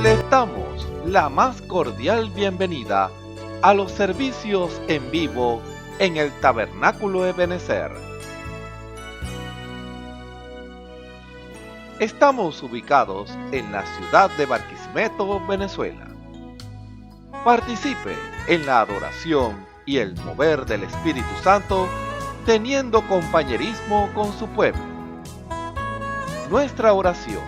Les damos la más cordial bienvenida a los servicios en vivo en el Tabernáculo Ebenezer. Estamos ubicados en la ciudad de Barquisimeto, Venezuela. Participe en la adoración y el mover del Espíritu Santo, teniendo compañerismo con su pueblo. Nuestra oración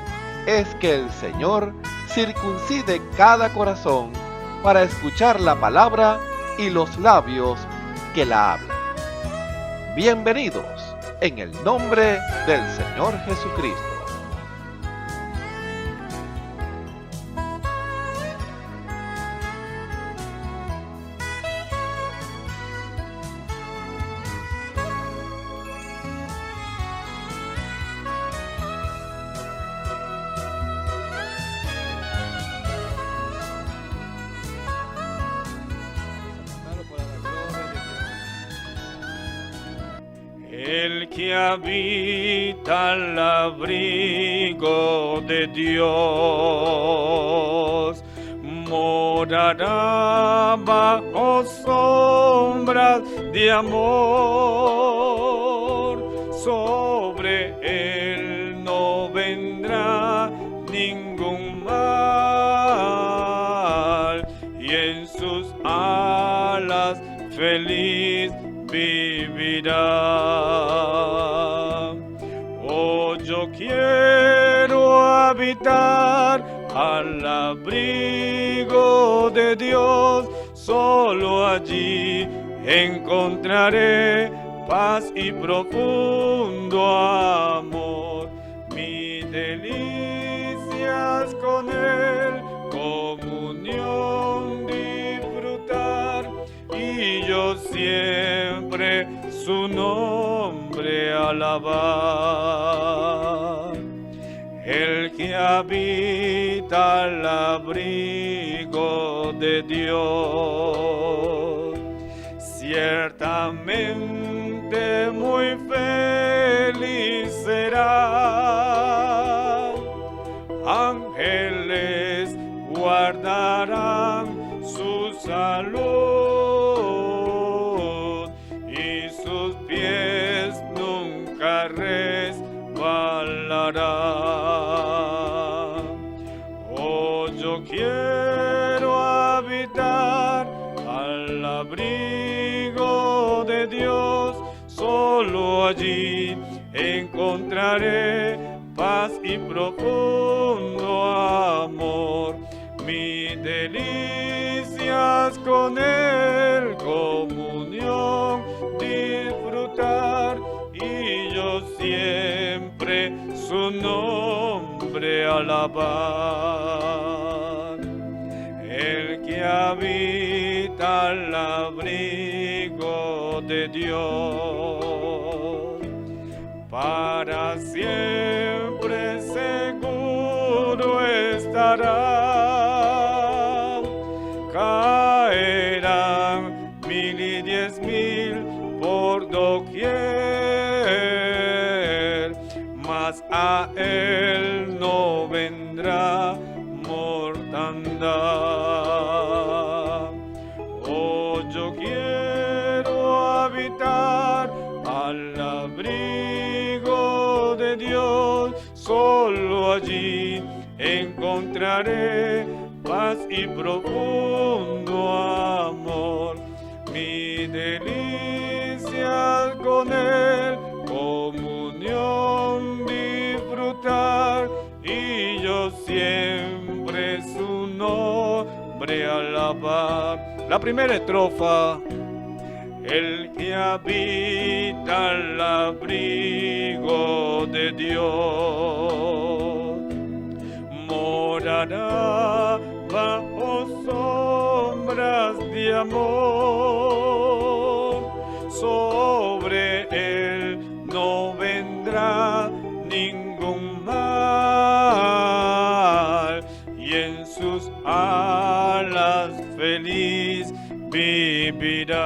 es que el Señor circuncide cada corazón para escuchar la palabra y los labios que la hablan. Bienvenidos en el nombre del Señor Jesucristo. El que habita al abrigo de Dios morará bajo sombras de amor. Sobre él no vendrá ningún mal, y en sus alas feliz vivirá. Oh, yo quiero habitar al abrigo de Dios, solo allí encontraré paz y profundo amor. Mi delicias con él, comunión disfrutar, y yo siempre su nombre alabar. El que habita al abrigo de Dios, ciertamente muy feliz será. Ángeles guardarán su salud, y sus pies nunca resbalarán. Oh, yo quiero habitar al abrigo de Dios, solo allí encontraré paz y profundo amor. Mi delicias con él, comunión disfrutar, y yo siempre su nombre alabar. El que habita al abrigo de Dios, para siempre seguro estará. Caerán 1000 y 10.000 por doquier, mas a él no vendrá mortandad. Oh, yo quiero habitar al abrigo de Dios, solo allí encontraré paz y profundo amor. Mi delicias con él, comunión disfrutar, y yo siempre su nombre alabar. La primera estrofa. El que habita al abrigo de Dios morará bajo sombras de amor. Sobre él no vendrá ningún mal, y en sus alas feliz vivirá.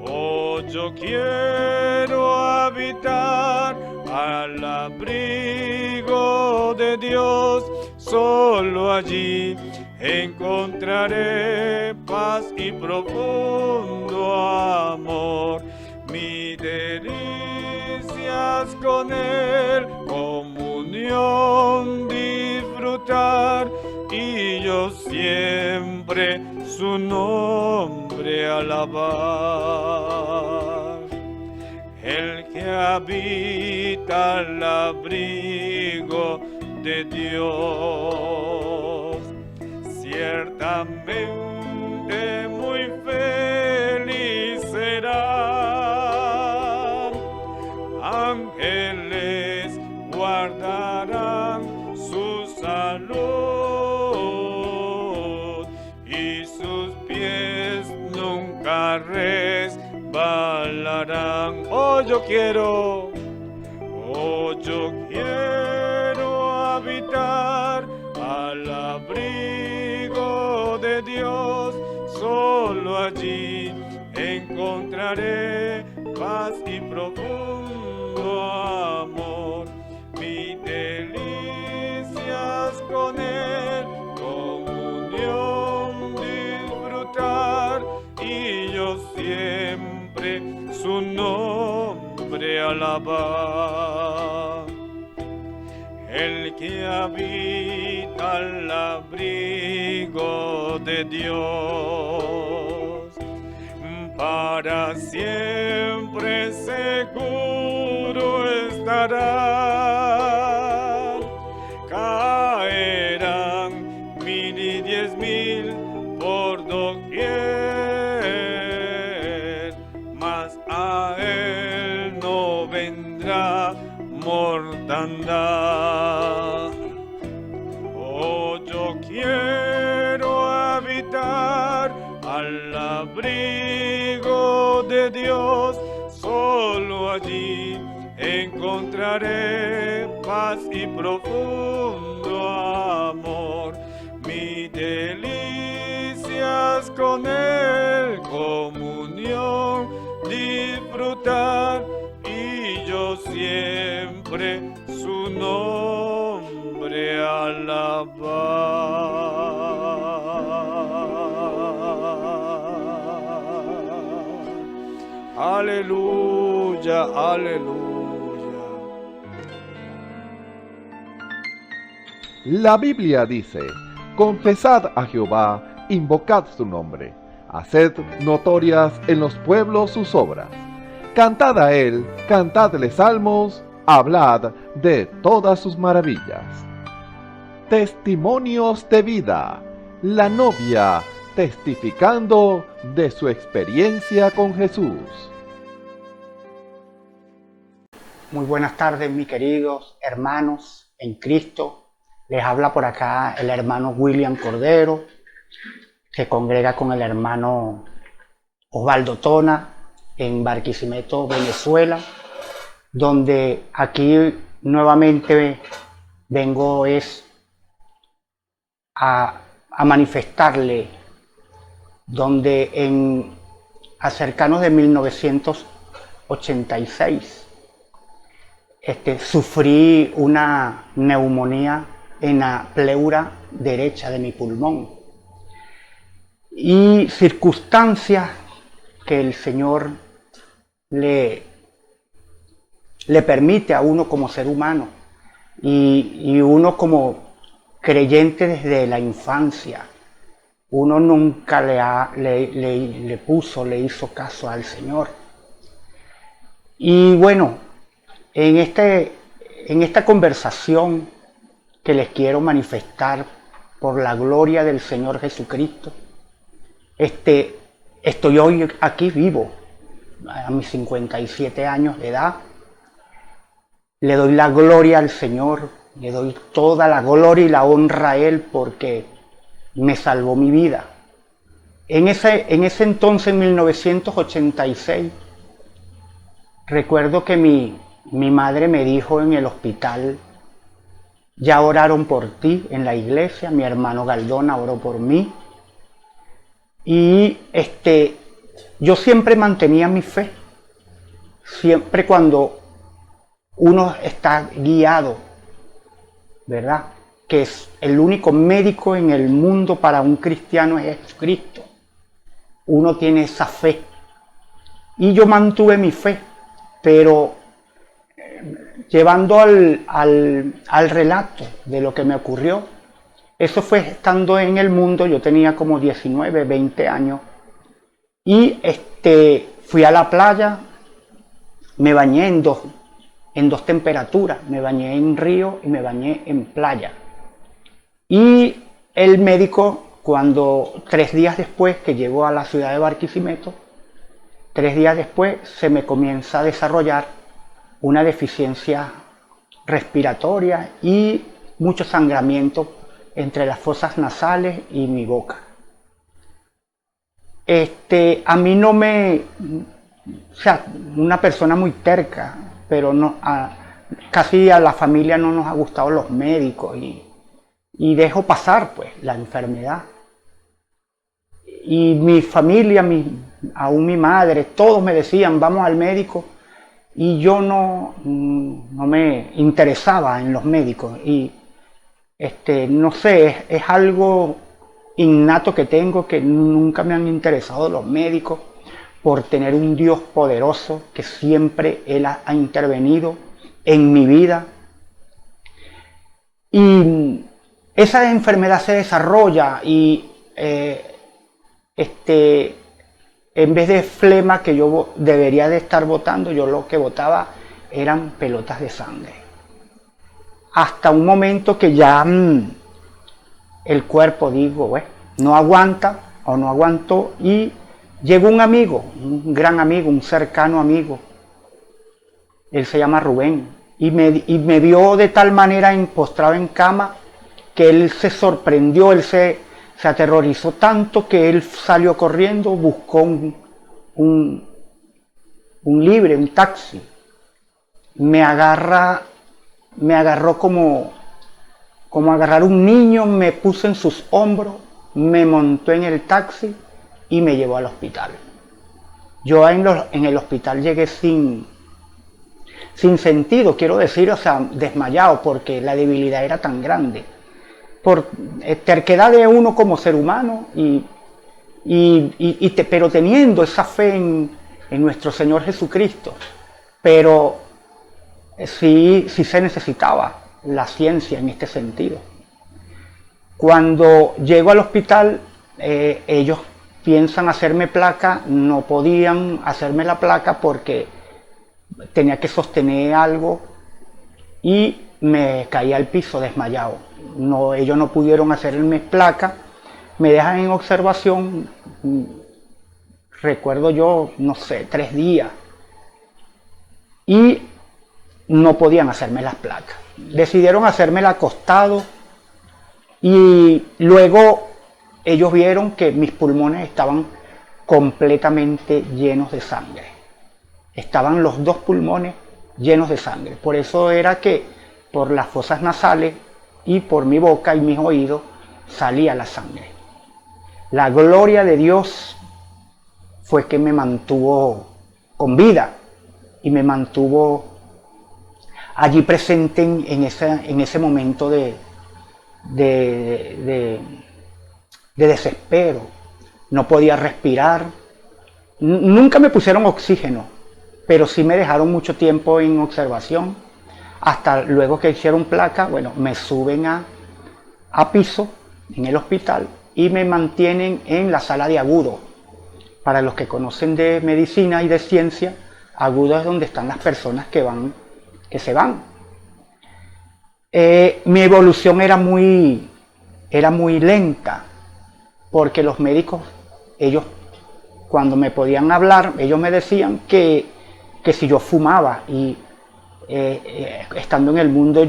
Oh, yo quiero habitar al abrigo de de Dios, solo allí encontraré paz y profundo amor. Mi delicias con Él, comunión disfrutar, y yo siempre su nombre alabar. El que habita al abrigo de Dios, ciertamente muy feliz será. Ángeles guardarán su salud y sus pies nunca resbalarán. Oh, yo quiero habitar al abrigo de Dios, solo allí encontraré paz y profundo amor. Mi delicias con Él, comunión disfrutar, y yo siempre su nombre alabar. El que habita al abrigo de Dios, para siempre seguro estará. Caerán 1000 y 10,000 por doquier, mas a él no vendrá mortandad. Oh, yo quiero habitar al abrigo de Dios, solo allí encontraré paz y profundo amor. Mi delicias con Él, comunión disfrutar, y yo siempre su nombre alabar. Aleluya, aleluya. La Biblia dice: confesad a Jehová, invocad su nombre, haced notorias en los pueblos sus obras. Cantad a él, cantadle salmos, hablad de todas sus maravillas. Testimonios de vida. La novia testificando de su experiencia con Jesús. Muy buenas tardes, mis queridos hermanos en Cristo. Les habla por acá el hermano William Cordero, que congrega con el hermano Osvaldo Tona en Barquisimeto, Venezuela, donde aquí nuevamente vengo a manifestarle, donde a cercanos de 1986 sufrí una neumonía en la pleura derecha de mi pulmón, y circunstancias que el Señor le permite a uno como ser humano y uno como creyente desde la infancia. Uno nunca le hizo caso al Señor. Y bueno, en esta conversación que les quiero manifestar por la gloria del Señor Jesucristo, estoy hoy aquí vivo, a mis 57 años de edad. Le doy la gloria al Señor, le doy toda la gloria y la honra a Él porque me salvó mi vida. En ese entonces, en 1986, recuerdo que mi madre me dijo en el hospital: ya oraron por ti en la iglesia, mi hermano Galdona oró por mí. Y yo siempre mantenía mi fe. Siempre cuando uno está guiado ¿verdad? Que es el único médico en el mundo para un cristiano es Jesucristo. Uno tiene esa fe. Y yo mantuve mi fe, pero llevando al relato de lo que me ocurrió, eso fue estando en el mundo, yo tenía como 19, 20 años, y fui a la playa, me bañé en dos temperaturas, me bañé en río y me bañé en playa. Y el médico, cuando 3 días después que llegó a la ciudad de Barquisimeto, 3 días después se me comienza a desarrollar una deficiencia respiratoria y mucho sangramiento entre las fosas nasales y mi boca. A mí no me... O sea, una persona muy terca, pero no, casi a la familia no nos ha gustado los médicos y dejo pasar pues la enfermedad. Y mi familia, aún mi madre, todos me decían vamos al médico y yo no me interesaba en los médicos y no sé, es algo innato que tengo, que nunca me han interesado los médicos, por tener un Dios poderoso que siempre Él ha intervenido en mi vida. Y esa enfermedad se desarrolla y en vez de flema que yo debería de estar botando, yo lo que botaba eran pelotas de sangre. Hasta un momento que ya el cuerpo, digo, bueno, no aguanta o no aguantó, y llegó un amigo, un gran amigo, un cercano amigo. Él se llama Rubén y me vio de tal manera postrado en cama que él se sorprendió, él se aterrorizó tanto que él salió corriendo, buscó un libre, un taxi. Me agarró como agarrar un niño, me puso en sus hombros, me montó en el taxi y me llevó al hospital. Yo en el hospital llegué sin sentido, quiero decir, o sea, desmayado, porque la debilidad era tan grande. Por terquedad de uno como ser humano, pero teniendo esa fe en nuestro Señor Jesucristo. Pero sí se necesitaba la ciencia en este sentido. Cuando llego al hospital, ellos piensan hacerme placa, no podían hacerme la placa porque tenía que sostener algo y me caí al piso desmayado. Ellos no pudieron hacerme placa, me dejan en observación, recuerdo yo, no sé, 3 días, y no podían hacerme las placas. Decidieron hacérmela acostado y luego ellos vieron que mis pulmones estaban completamente llenos de sangre. Estaban los 2 pulmones llenos de sangre. Por eso era que por las fosas nasales y por mi boca y mis oídos salía la sangre. La gloria de Dios fue que me mantuvo con vida y me mantuvo allí presente en ese momento de desespero. No podía respirar. Nunca me pusieron oxígeno, pero sí me dejaron mucho tiempo en observación. Hasta luego que hicieron placa, bueno, me suben a piso en el hospital y me mantienen en la sala de agudo. Para los que conocen de medicina y de ciencia, agudo es donde están las personas que se van. Mi evolución era muy lenta, porque los médicos, ellos cuando me podían hablar, ellos me decían que si yo fumaba, y estando en el mundo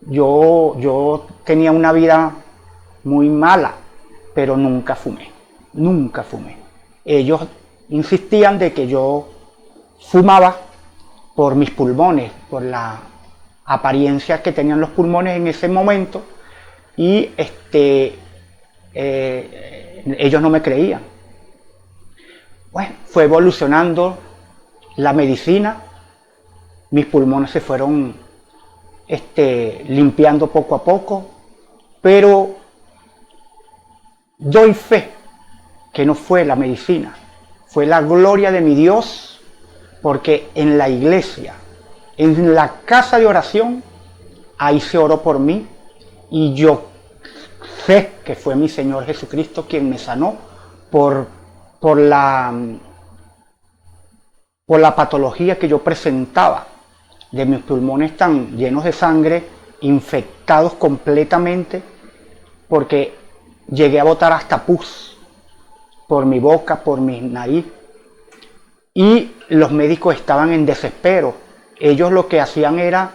yo tenía una vida muy mala, pero nunca fumé. Ellos insistían de que yo fumaba por mis pulmones, por la apariencia que tenían los pulmones en ese momento, y ellos no me creían. Bueno, fue evolucionando la medicina, mis pulmones se fueron limpiando poco a poco, pero doy fe que no fue la medicina, fue la gloria de mi Dios, porque en la iglesia, en la casa de oración, ahí se oró por mí y yo sé que fue mi Señor Jesucristo quien me sanó por la patología que yo presentaba, de mis pulmones tan llenos de sangre, infectados completamente, porque llegué a botar hasta pus por mi boca, por mi nariz, y los médicos estaban en desespero. Ellos lo que hacían era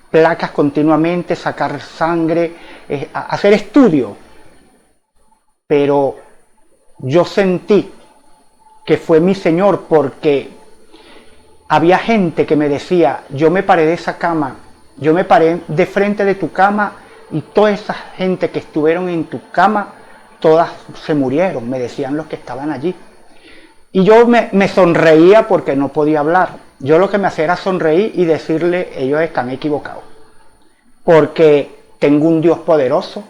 placas continuamente, sacar sangre, hacer estudios, pero yo sentí que fue mi Señor, porque había gente que me decía, yo me paré de esa cama, yo me paré de frente de tu cama y toda esa gente que estuvieron en tu cama, todas se murieron, me decían los que estaban allí. Y yo me sonreía porque no podía hablar. Yo lo que me hacía era sonreír y decirle, ellos están equivocados. Porque tengo un Dios poderoso,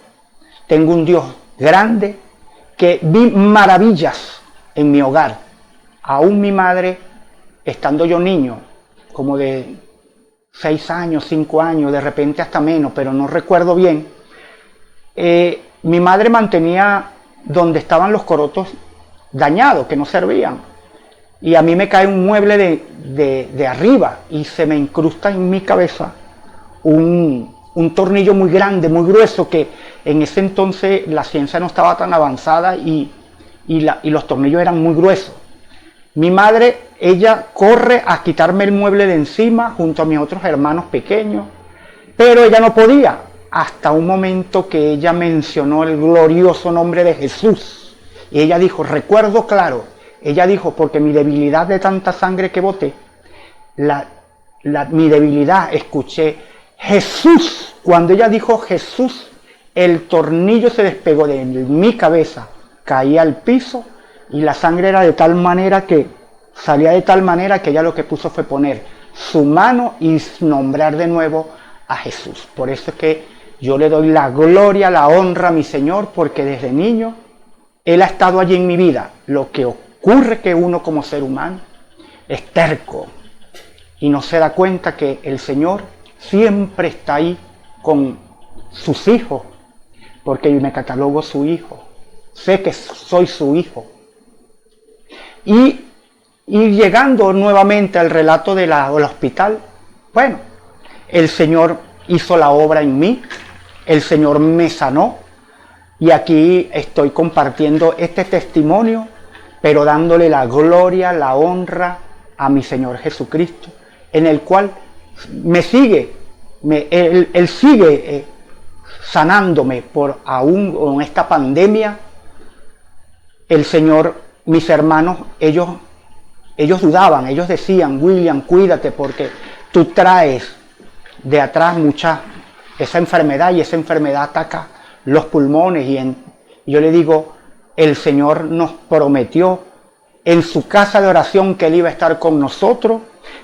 tengo un Dios grande, que vi maravillas en mi hogar. Aún mi madre, estando yo niño, como de 6 años, 5 años, de repente hasta menos, pero no recuerdo bien, mi madre mantenía donde estaban los corotos dañados, que no servían. Y a mí me cae un mueble de arriba y se me incrusta en mi cabeza un tornillo muy grande, muy grueso, que en ese entonces la ciencia no estaba tan avanzada y los tornillos eran muy gruesos. Mi madre, ella corre a quitarme el mueble de encima junto a mis otros hermanos pequeños, pero ella no podía, hasta un momento que ella mencionó el glorioso nombre de Jesús. Y ella dijo, recuerdo claro, ella dijo, porque mi debilidad de tanta sangre que boté, mi debilidad, escuché Jesús. Cuando ella dijo Jesús, el tornillo se despegó de mi cabeza, caía al piso y la sangre era de tal manera que, salía de tal manera que ella lo que puso fue poner su mano y nombrar de nuevo a Jesús. Por eso es que yo le doy la gloria, la honra a mi Señor, porque desde niño Él ha estado allí en mi vida. Lo que ocurre que uno como ser humano es terco y no se da cuenta que el Señor siempre está ahí con sus hijos, porque yo me catalogo su hijo, sé que soy su hijo. Y llegando nuevamente al relato del hospital, bueno, el Señor hizo la obra en mí, el Señor me sanó, y aquí estoy compartiendo este testimonio, pero dándole la gloria, la honra a mi Señor Jesucristo, en el cual me sigue, Él sigue sanándome por aún con esta pandemia. El Señor, mis hermanos, ellos dudaban, ellos decían, William, cuídate porque tú traes de atrás esa enfermedad, y esa enfermedad ataca los pulmones. Y yo le digo, el Señor nos prometió en su casa de oración que Él iba a estar con nosotros,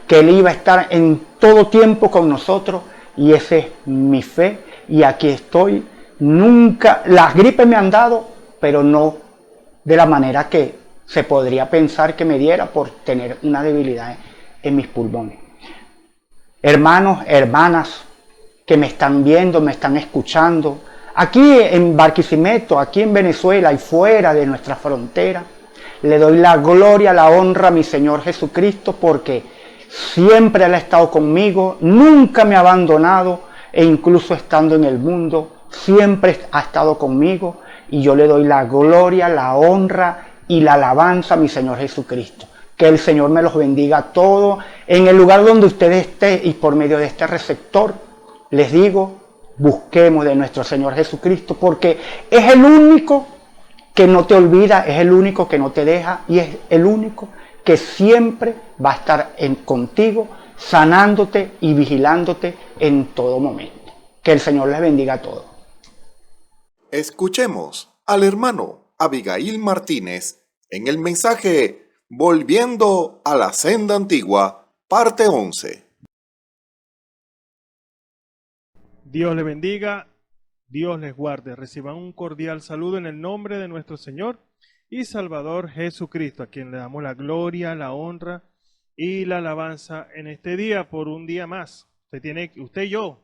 que Él iba a estar en todo tiempo con nosotros, y esa es mi fe, y aquí estoy. Nunca, las gripes me han dado, pero no de la manera que se podría pensar que me diera por tener una debilidad en mis pulmones. Hermanos, hermanas que me están viendo, me están escuchando, aquí en Barquisimeto, aquí en Venezuela y fuera de nuestra frontera, le doy la gloria, la honra a mi Señor Jesucristo, porque siempre Él ha estado conmigo, nunca me ha abandonado, e incluso estando en el mundo, siempre ha estado conmigo, y yo le doy la gloria, la honra y la alabanza a mi Señor Jesucristo. Que el Señor me los bendiga a todos, en el lugar donde usted esté, y por medio de este receptor, les digo, busquemos de nuestro Señor Jesucristo, porque es el único que no te olvida, es el único que no te deja, y es el único que siempre va a estar contigo, sanándote y vigilándote en todo momento. Que el Señor les bendiga a todos. Escuchemos al hermano Abigail Martínez en el mensaje Volviendo a la Senda Antigua, parte 11. Dios les bendiga, Dios les guarde. Reciban un cordial saludo en el nombre de nuestro Señor y Salvador Jesucristo, a quien le damos la gloria, la honra y la alabanza en este día por un día más. Usted y yo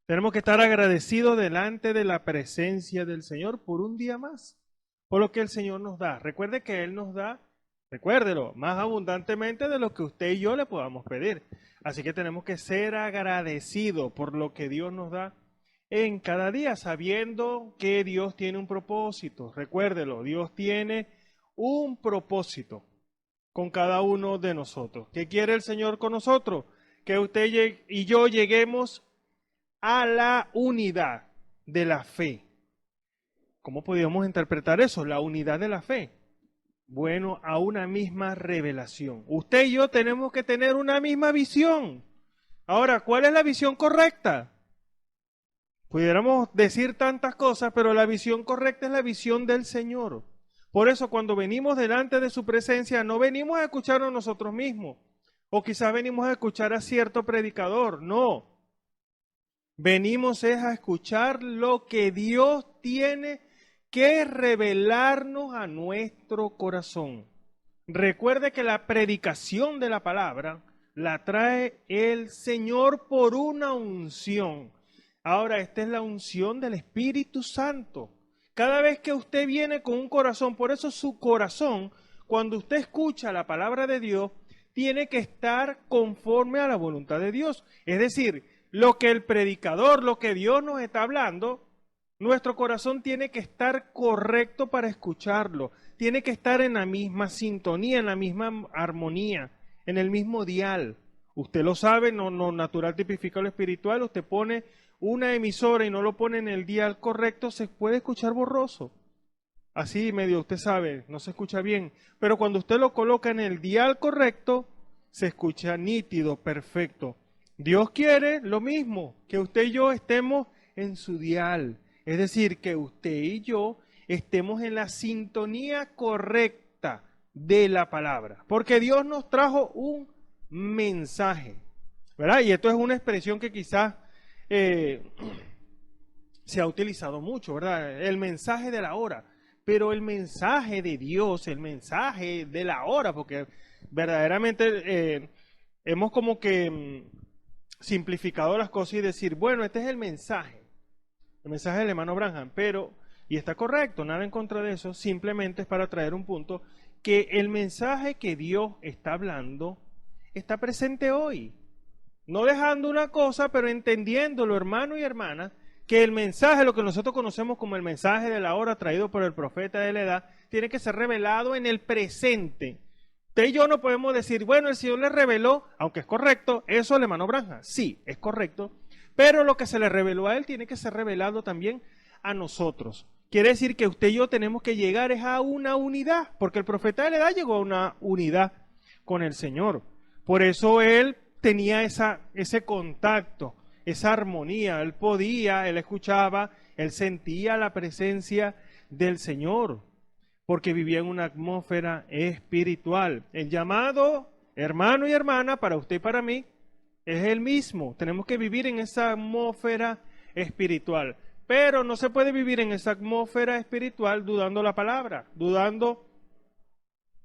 tenemos que estar agradecidos delante de la presencia del Señor por un día más, por lo que el Señor nos da. Recuerde que Él nos da, recuérdelo, más abundantemente de lo que usted y yo le podamos pedir. Así que tenemos que ser agradecidos por lo que Dios nos da en cada día, sabiendo que Dios tiene un propósito. Recuérdelo, Dios tiene un propósito con cada uno de nosotros. ¿Qué quiere el Señor con nosotros? Que usted y yo lleguemos a la unidad de la fe. ¿Cómo podríamos interpretar eso? La unidad de la fe. Bueno, a una misma revelación. Usted y yo tenemos que tener una misma visión. Ahora, ¿cuál es la visión correcta? Pudiéramos decir tantas cosas, pero la visión correcta es la visión del Señor. Por eso cuando venimos delante de su presencia, no venimos a escucharnos nosotros mismos. O quizás venimos a escuchar a cierto predicador. No. Venimos es a escuchar lo que Dios tiene que revelarnos a nuestro corazón. Recuerde que la predicación de la palabra la trae el Señor por una unción. Ahora, esta es la unción del Espíritu Santo. Cada vez que usted viene con un corazón, por eso su corazón, cuando usted escucha la palabra de Dios, tiene que estar conforme a la voluntad de Dios. Es decir, lo que el predicador, lo que Dios nos está hablando, nuestro corazón tiene que estar correcto para escucharlo. Tiene que estar en la misma sintonía, en la misma armonía, en el mismo dial. Usted lo sabe, no natural tipifica lo espiritual. Usted pone una emisora y no lo pone en el dial correcto, se puede escuchar borroso. Así medio, usted sabe, no se escucha bien. Pero cuando usted lo coloca en el dial correcto, se escucha nítido, perfecto. Dios quiere lo mismo, que usted y yo estemos en su dial. Es decir, que usted y yo estemos en la sintonía correcta de la palabra. Porque Dios nos trajo un mensaje, ¿verdad? Y esto es una expresión que quizás se ha utilizado mucho, ¿verdad? El mensaje de la hora. Pero el mensaje de Dios, el mensaje de la hora, porque verdaderamente hemos como que simplificado las cosas y decir, bueno, este es el mensaje del hermano Branham, pero, y está correcto, nada en contra de eso, simplemente es para traer un punto, que el mensaje que Dios está hablando está presente hoy. No dejando una cosa, pero entendiéndolo, hermano y hermana, que el mensaje, lo que nosotros conocemos como el mensaje de la hora traído por el profeta de la edad, tiene que ser revelado en el presente. Usted y yo no podemos decir, bueno, el Señor le reveló, aunque es correcto, eso al hermano Branham. Sí, es correcto, pero lo que se le reveló a él tiene que ser revelado también a nosotros. Quiere decir que usted y yo tenemos que llegar a una unidad, porque el profeta de la edad llegó a una unidad con el Señor. Por eso él tenía ese contacto, esa armonía. Él podía, él escuchaba, él sentía la presencia del Señor, porque vivía en una atmósfera espiritual. El llamado, hermano y hermana, para usted y para mí, es el mismo. Tenemos que vivir en esa atmósfera espiritual. Pero no se puede vivir en esa atmósfera espiritual dudando la palabra, dudando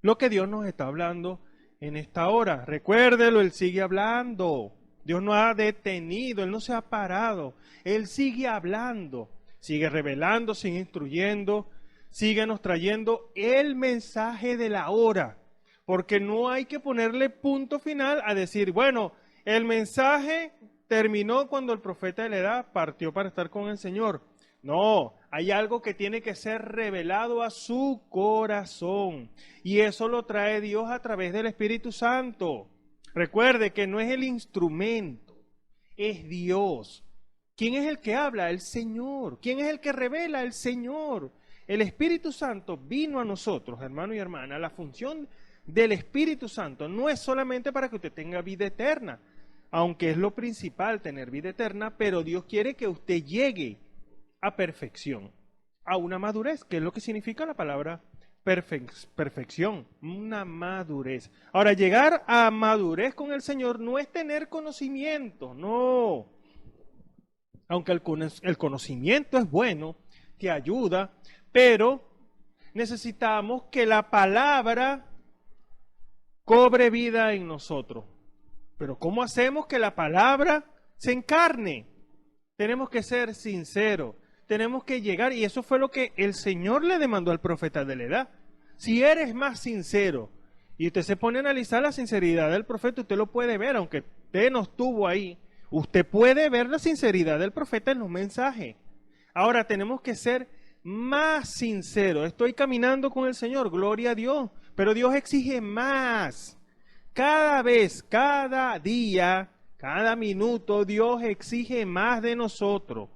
lo que Dios nos está hablando en esta hora. Recuérdelo, Él sigue hablando. Dios no ha detenido, Él no se ha parado. Él sigue hablando, sigue revelando, sigue instruyendo, sigue nos trayendo el mensaje de la hora. Porque no hay que ponerle punto final a decir, bueno, el mensaje terminó cuando el profeta de la edad partió para estar con el Señor. No, hay algo que tiene que ser revelado a su corazón. Y eso lo trae Dios a través del Espíritu Santo. Recuerde que no es el instrumento, es Dios. ¿Quién es el que habla? El Señor. ¿Quién es el que revela? El Señor. El Espíritu Santo vino a nosotros, hermano y hermana. La función del Espíritu Santo no es solamente para que usted tenga vida eterna, aunque es lo principal tener vida eterna, pero Dios quiere que usted llegue a perfección, a una madurez, que es lo que significa la palabra perfección, una madurez. Ahora, llegar a madurez con el Señor no es tener conocimiento, no. Aunque el conocimiento es bueno, te ayuda, pero necesitamos que la palabra cobre vida en nosotros. Pero ¿cómo hacemos que la palabra se encarne? Tenemos que ser sinceros, tenemos que llegar, y eso fue lo que el Señor le demandó al profeta de la edad. Si eres más sincero, y usted se pone a analizar la sinceridad del profeta, usted lo puede ver, aunque usted no estuvo ahí, usted puede ver la sinceridad del profeta en los mensajes. Ahora tenemos que ser más sinceros. Estoy caminando con el Señor, gloria a Dios, pero Dios exige más. Cada vez, cada día, cada minuto, Dios exige más de nosotros.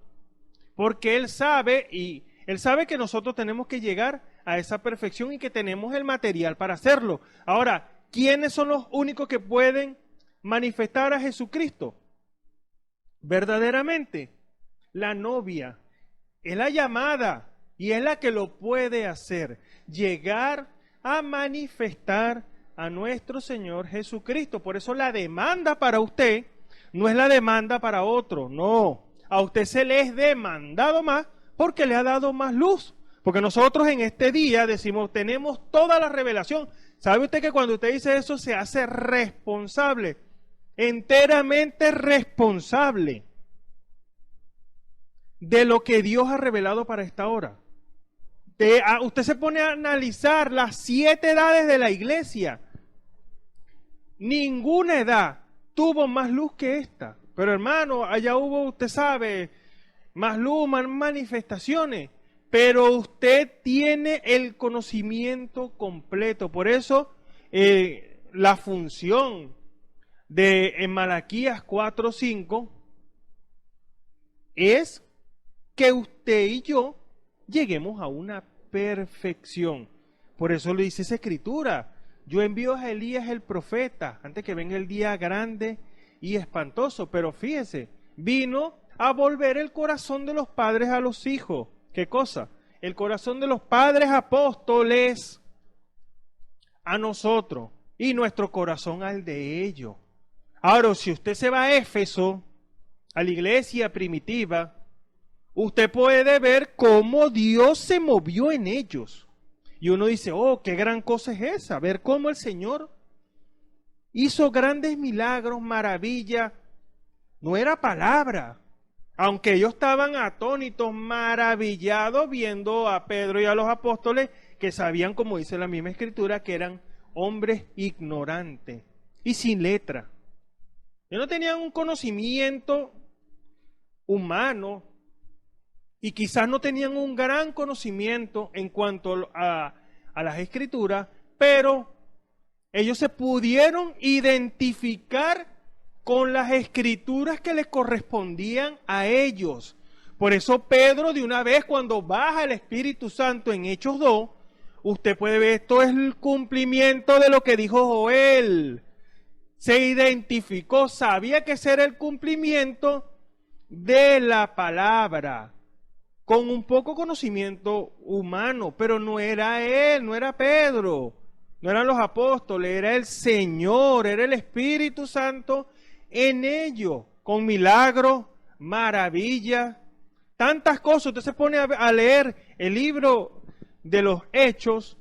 Porque Él sabe, y Él sabe que nosotros tenemos que llegar a esa perfección y que tenemos el material para hacerlo. Ahora, ¿quiénes son los únicos que pueden manifestar a Jesucristo? Verdaderamente, la novia, es la llamada y es la que lo puede hacer. Llegar a manifestar a nuestro Señor Jesucristo. Por eso la demanda para usted no es la demanda para otro, no. A usted se le es demandado más porque le ha dado más luz. Porque nosotros en este día decimos, tenemos toda la revelación. ¿Sabe usted que cuando usted dice eso se hace responsable? Enteramente responsable de lo que Dios ha revelado para esta hora. Usted se pone a analizar las 7 edades de la iglesia. Ninguna edad tuvo más luz que esta. Pero hermano, allá hubo, usted sabe, más luz, más manifestaciones. Pero usted tiene el conocimiento completo. Por eso la función en Malaquías 4:5 es que usted y yo lleguemos a una perfección. Por eso lo dice esa escritura. Yo envío a Elías el profeta antes que venga el día grande y espantoso. Pero fíjese, vino a volver el corazón de los padres a los hijos. ¿Qué cosa? El corazón de los padres apóstoles a nosotros y nuestro corazón al de ellos. Ahora, si usted se va a Éfeso, a la iglesia primitiva, usted puede ver cómo Dios se movió en ellos. Y uno dice, oh, qué gran cosa es esa, ver cómo el Señor hizo grandes milagros, maravillas. No era palabra. Aunque ellos estaban atónitos, maravillados, viendo a Pedro y a los apóstoles, que sabían, como dice la misma escritura, que eran hombres ignorantes y sin letra. Ellos no tenían un conocimiento humano y quizás no tenían un gran conocimiento en cuanto a las escrituras, pero ellos se pudieron identificar con las escrituras que les correspondían a ellos. Por eso Pedro, de una vez, cuando baja el Espíritu Santo en Hechos 2, usted puede ver, esto es el cumplimiento de lo que dijo Joel. Se identificó, sabía que ese era el cumplimiento de la palabra, con un poco conocimiento humano, pero no era él, no era Pedro, no eran los apóstoles, era el Señor, era el Espíritu Santo en ellos, con milagros, maravillas, tantas cosas. Usted se pone a leer el libro de los Hechos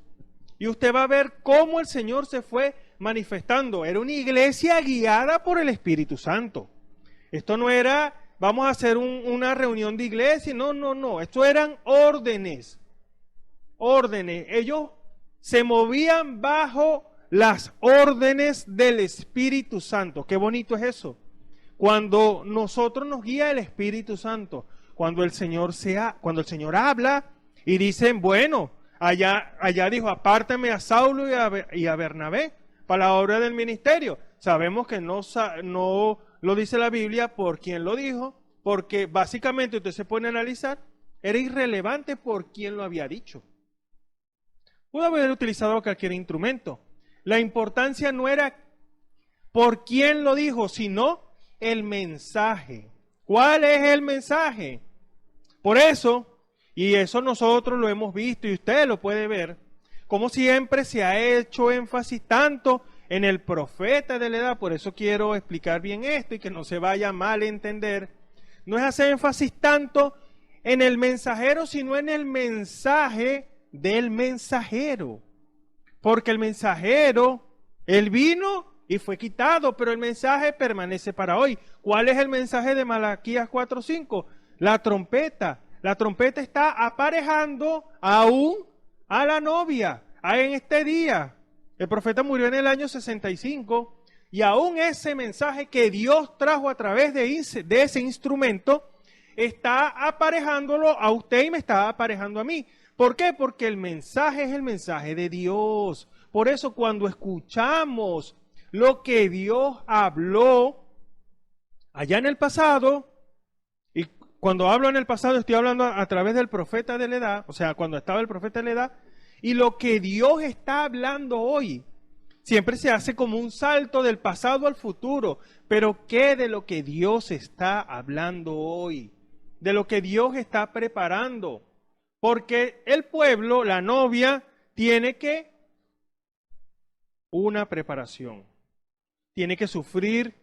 y usted va a ver cómo el Señor se fue manifestando. Era una iglesia guiada por el Espíritu Santo. Esto no era, vamos a hacer una reunión de iglesia, no. Esto eran órdenes. Ellos se movían bajo las órdenes del Espíritu Santo. Qué bonito es eso. Cuando nosotros nos guía el Espíritu Santo, cuando el Señor habla y dicen, bueno, allá dijo, apártame a Saulo y a Bernabé para la obra del ministerio. Sabemos que no lo dice la Biblia por quién lo dijo, porque básicamente usted se pone a analizar, era irrelevante por quién lo había dicho. Pudo haber utilizado cualquier instrumento. La importancia no era por quién lo dijo, sino el mensaje. ¿Cuál es el mensaje? Por eso, y eso nosotros lo hemos visto y usted lo puede ver, como siempre se ha hecho énfasis tanto en el profeta de la edad. Por eso quiero explicar bien esto y que no se vaya a mal entender. no es hacer énfasis tanto en el mensajero, sino en el mensaje del mensajero. Porque el mensajero, él vino y fue quitado, pero el mensaje permanece para hoy. ¿Cuál es el mensaje de Malaquías 4:5? La trompeta. La trompeta está aparejando aún a la novia. En este día, el profeta murió en el año 65 y aún ese mensaje que Dios trajo a través de ese instrumento está aparejándolo a usted y me está aparejando a mí. ¿Por qué? Porque el mensaje es el mensaje de Dios. Por eso cuando escuchamos lo que Dios habló allá en el pasado, y cuando hablo en el pasado estoy hablando a través del profeta de la edad, o sea, cuando estaba el profeta de la edad, y lo que Dios está hablando hoy, siempre se hace como un salto del pasado al futuro. Pero ¿qué de lo que Dios está hablando hoy? De lo que Dios está preparando. Porque el pueblo, la novia, tiene que una preparación. Tiene que sufrir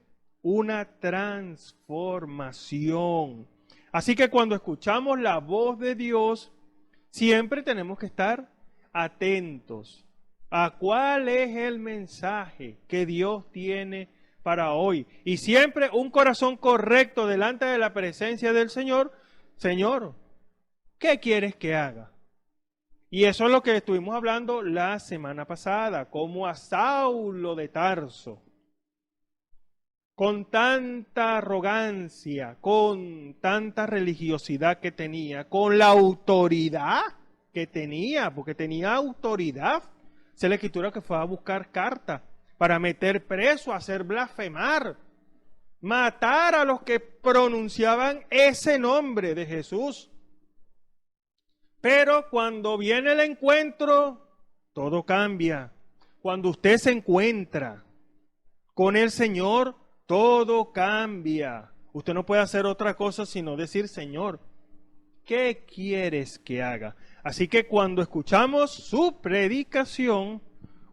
una transformación. Así que cuando escuchamos la voz de Dios, siempre tenemos que estar atentos a cuál es el mensaje que Dios tiene para hoy. Y siempre un corazón correcto delante de la presencia del Señor. Señor, ¿qué quieres que haga? Y eso es lo que estuvimos hablando la semana pasada, como a Saulo de Tarso, con tanta arrogancia, con tanta religiosidad que tenía, con la autoridad que tenía, porque tenía autoridad. Esa es la escritura que fue a buscar carta para meter preso, hacer blasfemar, matar a los que pronunciaban ese nombre de Jesús. Pero cuando viene el encuentro, todo cambia. Cuando usted se encuentra con el Señor, todo cambia. Usted no puede hacer otra cosa sino decir, Señor, ¿qué quieres que haga? Así que cuando escuchamos su predicación,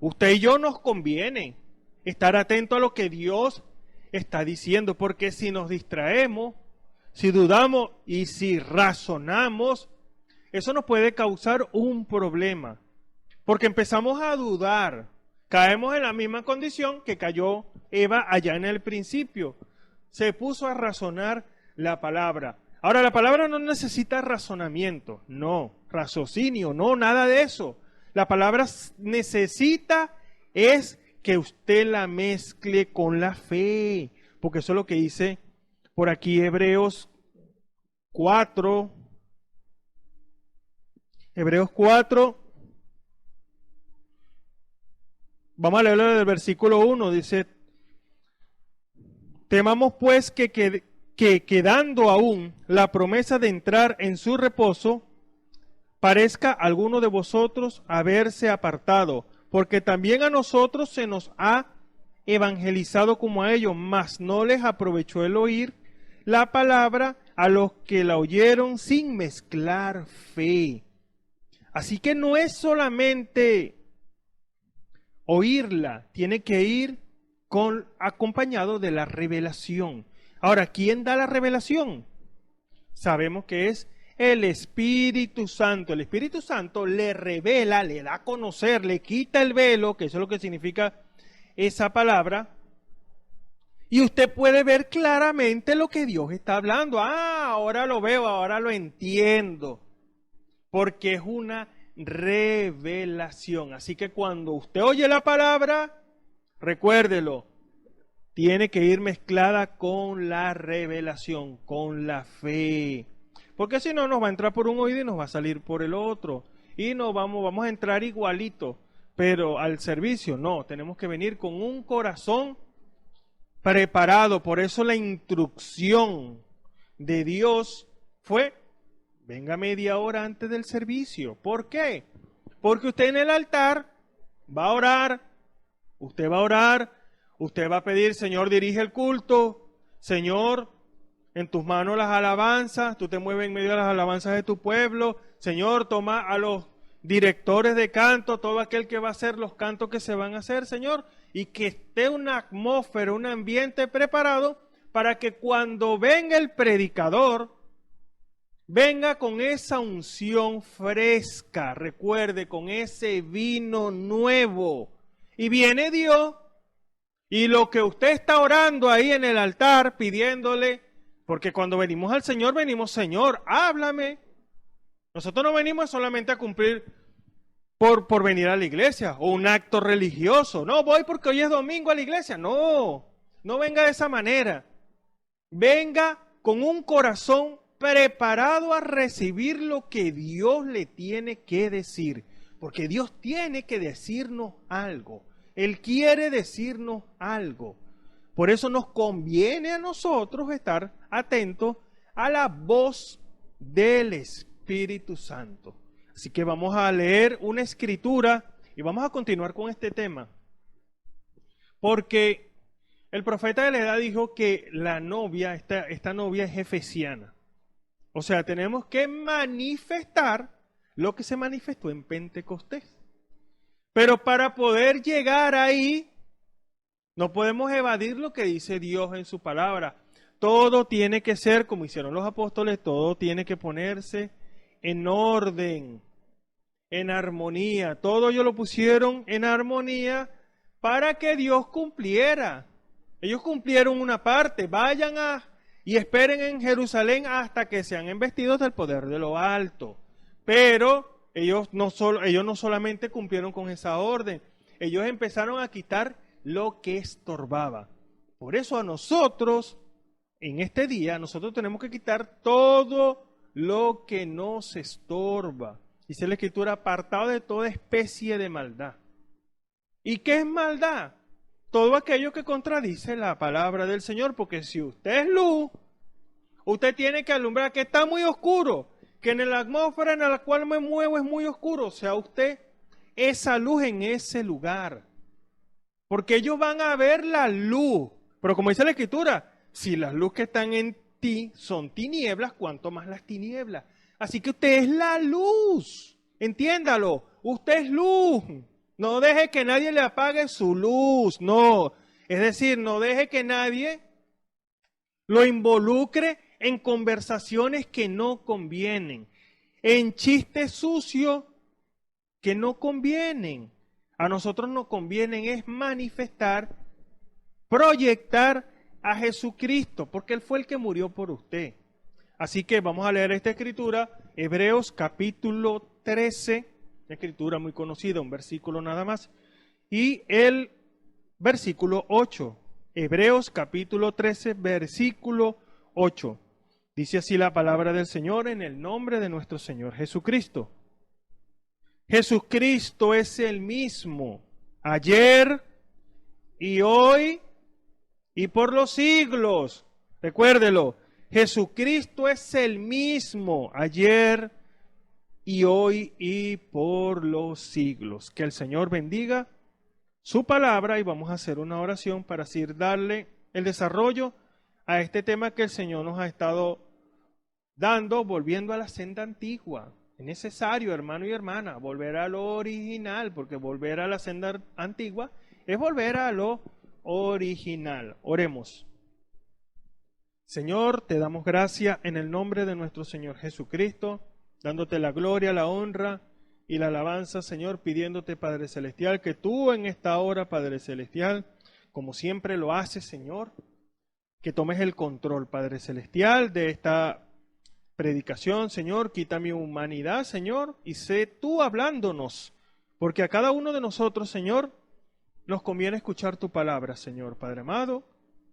usted y yo nos conviene estar atento a lo que Dios está diciendo, porque si nos distraemos, si dudamos y si razonamos, eso nos puede causar un problema, porque empezamos a dudar, caemos en la misma condición que cayó Eva allá en el principio, se puso a razonar la palabra. Ahora, la palabra no necesita razonamiento, no, raciocinio, no, nada de eso. La palabra necesita es que usted la mezcle con la fe, porque eso es lo que dice por aquí Hebreos 4. Hebreos 4, vamos a leerlo del versículo 1, dice, temamos pues que quedando aún la promesa de entrar en su reposo, parezca alguno de vosotros haberse apartado, porque también a nosotros se nos ha evangelizado como a ellos, mas no les aprovechó el oír la palabra a los que la oyeron sin mezclar fe. Así que no es solamente oírla, tiene que ir acompañado de la revelación. Ahora, ¿quién da la revelación? Sabemos que es el Espíritu Santo. El Espíritu Santo le revela, le da a conocer, le quita el velo, que eso es lo que significa esa palabra, y usted puede ver claramente lo que Dios está hablando. Ahora lo veo, ahora lo entiendo. Porque es una revelación. Así que cuando usted oye la palabra, recuérdelo, tiene que ir mezclada con la revelación, con la fe. Porque si no, nos va a entrar por un oído y nos va a salir por el otro. Y no vamos a entrar igualito. Pero al servicio, no. Tenemos que venir con un corazón preparado. Por eso la instrucción de Dios fue: venga media hora antes del servicio. ¿Por qué? Porque usted en el altar va a orar, usted va a pedir, Señor, dirige el culto, Señor, en tus manos las alabanzas, tú te mueves en medio de las alabanzas de tu pueblo, Señor, toma a los directores de canto, todo aquel que va a hacer los cantos que se van a hacer, Señor, y que esté una atmósfera, un ambiente preparado para que cuando venga el predicador, venga con esa unción fresca, recuerde, con ese vino nuevo. Y viene Dios, y lo que usted está orando ahí en el altar, pidiéndole, porque cuando venimos al Señor, venimos, Señor, háblame. Nosotros no venimos solamente a cumplir por venir a la iglesia, o un acto religioso. No, voy porque hoy es domingo a la iglesia. No, no venga de esa manera. Venga con un corazón preparado a recibir lo que Dios le tiene que decir. Porque Dios tiene que decirnos algo. Él quiere decirnos algo. Por eso nos conviene a nosotros estar atentos a la voz del Espíritu Santo. Así que vamos a leer una escritura y vamos a continuar con este tema. Porque el profeta de la edad dijo que la novia, esta novia es efesiana. O sea, tenemos que manifestar lo que se manifestó en Pentecostés. Pero para poder llegar ahí, no podemos evadir lo que dice Dios en su palabra. Todo tiene que ser, como hicieron los apóstoles, todo tiene que ponerse en orden, en armonía. Todo ellos lo pusieron en armonía para que Dios cumpliera. Ellos cumplieron una parte. Vayan y esperen en Jerusalén hasta que sean investidos del poder de lo alto. Pero ellos no solamente cumplieron con esa orden. Ellos empezaron a quitar lo que estorbaba. Por eso a nosotros, en este día, nosotros tenemos que quitar todo lo que nos estorba. Dice la Escritura, apartado de toda especie de maldad. ¿Y qué es maldad? Todo aquello que contradice la palabra del Señor, porque si usted es luz, usted tiene que alumbrar que está muy oscuro, que en la atmósfera en la cual me muevo es muy oscuro, o sea, usted esa luz en ese lugar. Porque ellos van a ver la luz. Pero como dice la Escritura, si las luces que están en ti son tinieblas, ¿cuánto más las tinieblas? Así que usted es la luz. Entiéndalo, usted es luz. No deje que nadie le apague su luz, no. Es decir, no deje que nadie lo involucre en conversaciones que no convienen, en chistes sucios que no convienen. A nosotros nos conviene es manifestar, proyectar a Jesucristo, porque Él fue el que murió por usted. Así que vamos a leer esta escritura, Hebreos capítulo 13, escritura muy conocida, un versículo nada más, y el versículo 8, Hebreos capítulo 13, versículo 8. Dice así la palabra del Señor en el nombre de nuestro Señor Jesucristo. Jesucristo es el mismo ayer y hoy y por los siglos. Recuérdelo, Jesucristo es el mismo ayer y hoy y por los siglos. Que el Señor bendiga su palabra y vamos a hacer una oración para así darle el desarrollo a este tema que el Señor nos ha estado dando, volviendo a la senda antigua. Es necesario, hermano y hermana, volver a lo original, porque volver a la senda antigua es volver a lo original. Oremos. Señor, te damos gracias en el nombre de nuestro Señor Jesucristo, dándote la gloria, la honra y la alabanza, Señor, pidiéndote, Padre Celestial, que tú en esta hora, Padre Celestial, como siempre lo haces, Señor, que tomes el control, Padre Celestial, de esta predicación, Señor. Quita mi humanidad, Señor, y sé tú hablándonos, porque a cada uno de nosotros, Señor, nos conviene escuchar tu palabra, Señor, Padre amado,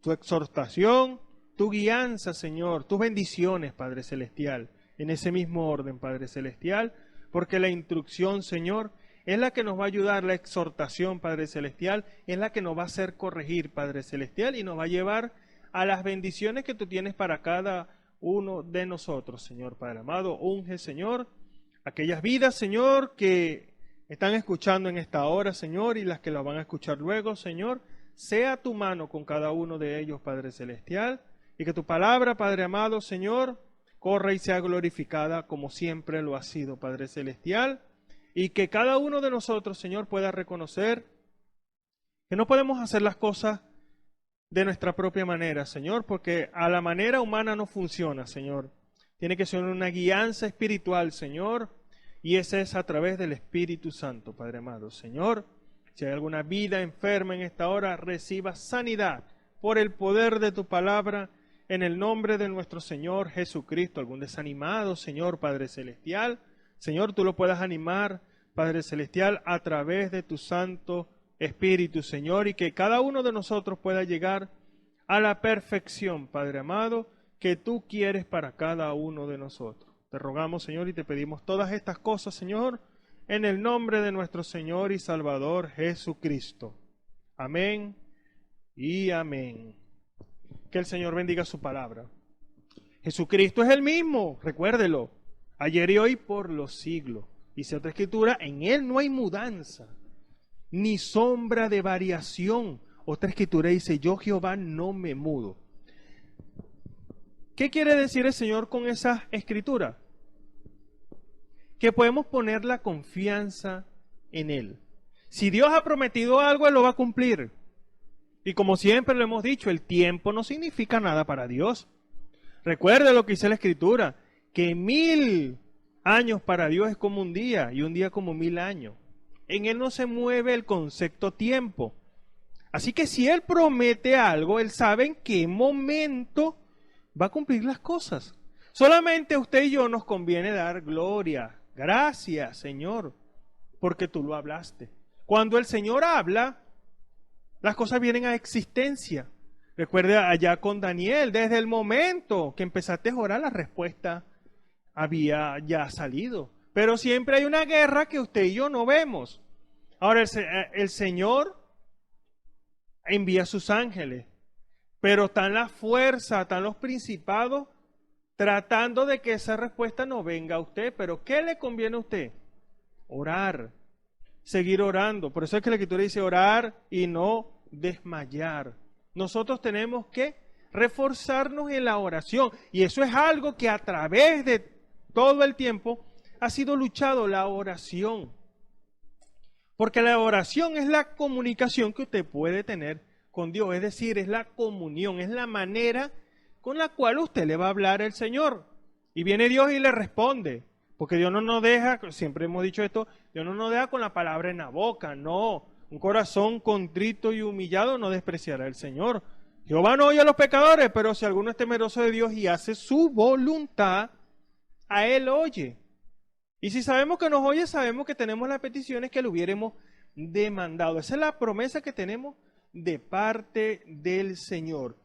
tu exhortación, tu guianza, Señor, tus bendiciones, Padre Celestial, en ese mismo orden, Padre Celestial, porque la instrucción, Señor, es la que nos va a ayudar, la exhortación, Padre Celestial, es la que nos va a hacer corregir, Padre Celestial, y nos va a llevar a las bendiciones que tú tienes para cada uno de nosotros, Señor Padre amado. Unge, Señor, aquellas vidas, Señor, que están escuchando en esta hora, Señor, y las que la van a escuchar luego, Señor. Sea tu mano con cada uno de ellos, Padre Celestial, y que tu palabra, Padre amado, Señor, corra y sea glorificada como siempre lo ha sido, Padre Celestial, y que cada uno de nosotros, Señor, pueda reconocer que no podemos hacer las cosas de nuestra propia manera, Señor, porque a la manera humana no funciona, Señor. Tiene que ser una guianza espiritual, Señor, y esa es a través del Espíritu Santo, Padre amado. Señor, si hay alguna vida enferma en esta hora, reciba sanidad por el poder de tu palabra, en el nombre de nuestro Señor Jesucristo. Algún desanimado, Señor Padre Celestial, Señor, tú lo puedas animar, Padre Celestial, a través de tu Santo Espíritu, Señor, y que cada uno de nosotros pueda llegar a la perfección, Padre amado, que tú quieres para cada uno de nosotros. Te rogamos, Señor, y te pedimos todas estas cosas, Señor, en el nombre de nuestro Señor y Salvador Jesucristo. Amén y amén. Que el Señor bendiga su palabra. Jesucristo es el mismo, recuérdelo, ayer y hoy por los siglos. Dice otra escritura, en Él no hay mudanza, ni sombra de variación. Otra escritura dice, yo Jehová no me mudo. ¿Qué quiere decir el Señor con esa escritura? Que podemos poner la confianza en Él. Si Dios ha prometido algo, Él lo va a cumplir. Y como siempre lo hemos dicho, el tiempo no significa nada para Dios. Recuerde lo que dice la Escritura, que 1000 años para Dios es como un día y un día como 1000 años. En Él no se mueve el concepto tiempo. Así que si Él promete algo, Él sabe en qué momento va a cumplir las cosas. Solamente a usted y yo nos conviene dar gloria. Gracias, Señor, porque tú lo hablaste. Cuando el Señor habla, las cosas vienen a existencia. Recuerda allá con Daniel, desde el momento que empezaste a orar, la respuesta había ya salido. Pero siempre hay una guerra que usted y yo no vemos. Ahora el Señor envía a sus ángeles, pero están las fuerzas, están los principados tratando de que esa respuesta no venga a usted. Pero ¿qué le conviene a usted? Orar. Seguir orando. Por eso es que la Escritura dice orar y no desmayar. Nosotros tenemos que reforzarnos en la oración. Y eso es algo que a través de todo el tiempo ha sido luchado, la oración. Porque la oración es la comunicación que usted puede tener con Dios. Es decir, es la comunión, es la manera con la cual usted le va a hablar al Señor. Y viene Dios y le responde. Porque Dios no nos deja, siempre hemos dicho esto, Dios no nos deja con la palabra en la boca, no. Un corazón contrito y humillado no despreciará al Señor. Jehová no oye a los pecadores, pero si alguno es temeroso de Dios y hace su voluntad, a Él oye. Y si sabemos que nos oye, sabemos que tenemos las peticiones que le hubiéramos demandado. Esa es la promesa que tenemos de parte del Señor.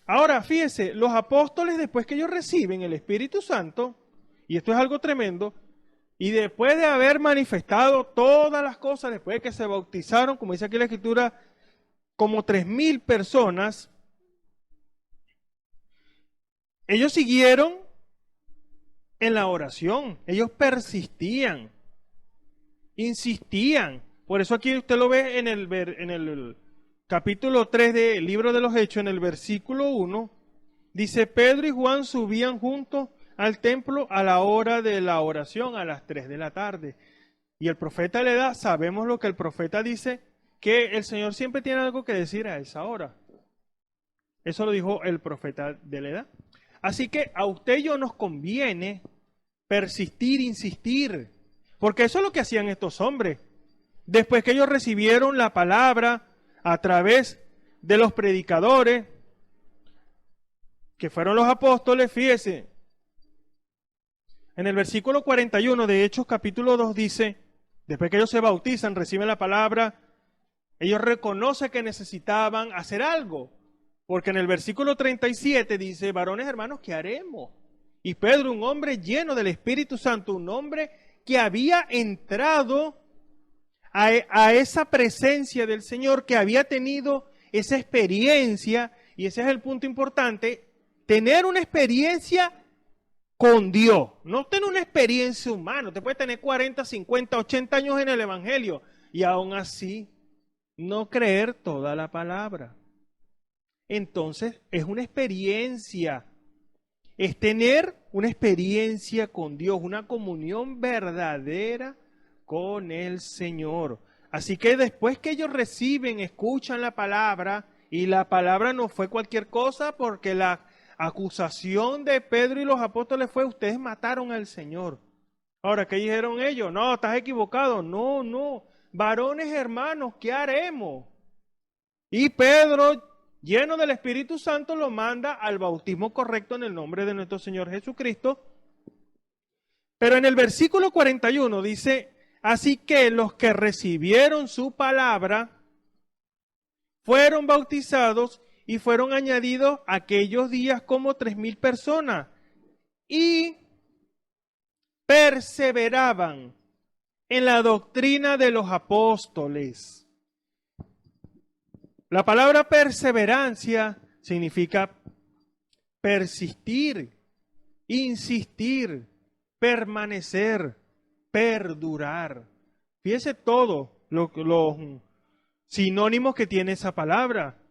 Ahora, fíjese, los apóstoles, después que ellos reciben el Espíritu Santo, y esto es algo tremendo, y después de haber manifestado todas las cosas, después de que se bautizaron, como dice aquí la Escritura, como 3000 personas, ellos siguieron en la oración, ellos persistían, insistían. Por eso aquí usted lo ve en el capítulo 3 del libro de los Hechos, en el versículo 1, dice, Pedro y Juan subían juntos al templo a la hora de la oración, a las 3 de la tarde. Y el profeta le da, sabemos lo que el profeta dice, que el Señor siempre tiene algo que decir a esa hora. Eso lo dijo el profeta de la edad. Así que a usted y yo nos conviene persistir, insistir, porque eso es lo que hacían estos hombres. Después que ellos recibieron la palabra a través de los predicadores, que fueron los apóstoles, fíjese, en el versículo 41 de Hechos capítulo 2 dice, después que ellos se bautizan, reciben la palabra, ellos reconocen que necesitaban hacer algo. Porque en el versículo 37 dice, varones hermanos, ¿qué haremos? Y Pedro, un hombre lleno del Espíritu Santo, un hombre que había entrado a esa presencia del Señor, que había tenido esa experiencia, y ese es el punto importante, tener una experiencia con Dios, no tener una experiencia humana. Usted puede tener 40, 50, 80 años en el Evangelio y aún así no creer toda la palabra. Entonces es una experiencia, es tener una experiencia con Dios, una comunión verdadera con el Señor. Así que después que ellos reciben, escuchan la palabra Y la palabra no fue cualquier cosa, porque la acusación de Pedro y los apóstoles fue: ustedes mataron al Señor. Ahora, ¿qué dijeron ellos? No, estás equivocado. No, no. Varones hermanos, ¿qué haremos? Y Pedro, lleno del Espíritu Santo, lo manda al bautismo correcto en el nombre de nuestro Señor Jesucristo. Pero en el versículo 41 dice: así que los que recibieron su palabra fueron bautizados y fueron añadidos aquellos días como 3,000 personas. Y perseveraban en la doctrina de los apóstoles. La palabra perseverancia significa persistir, insistir, permanecer, perdurar. Fíjese todo los sinónimos que tiene esa palabra.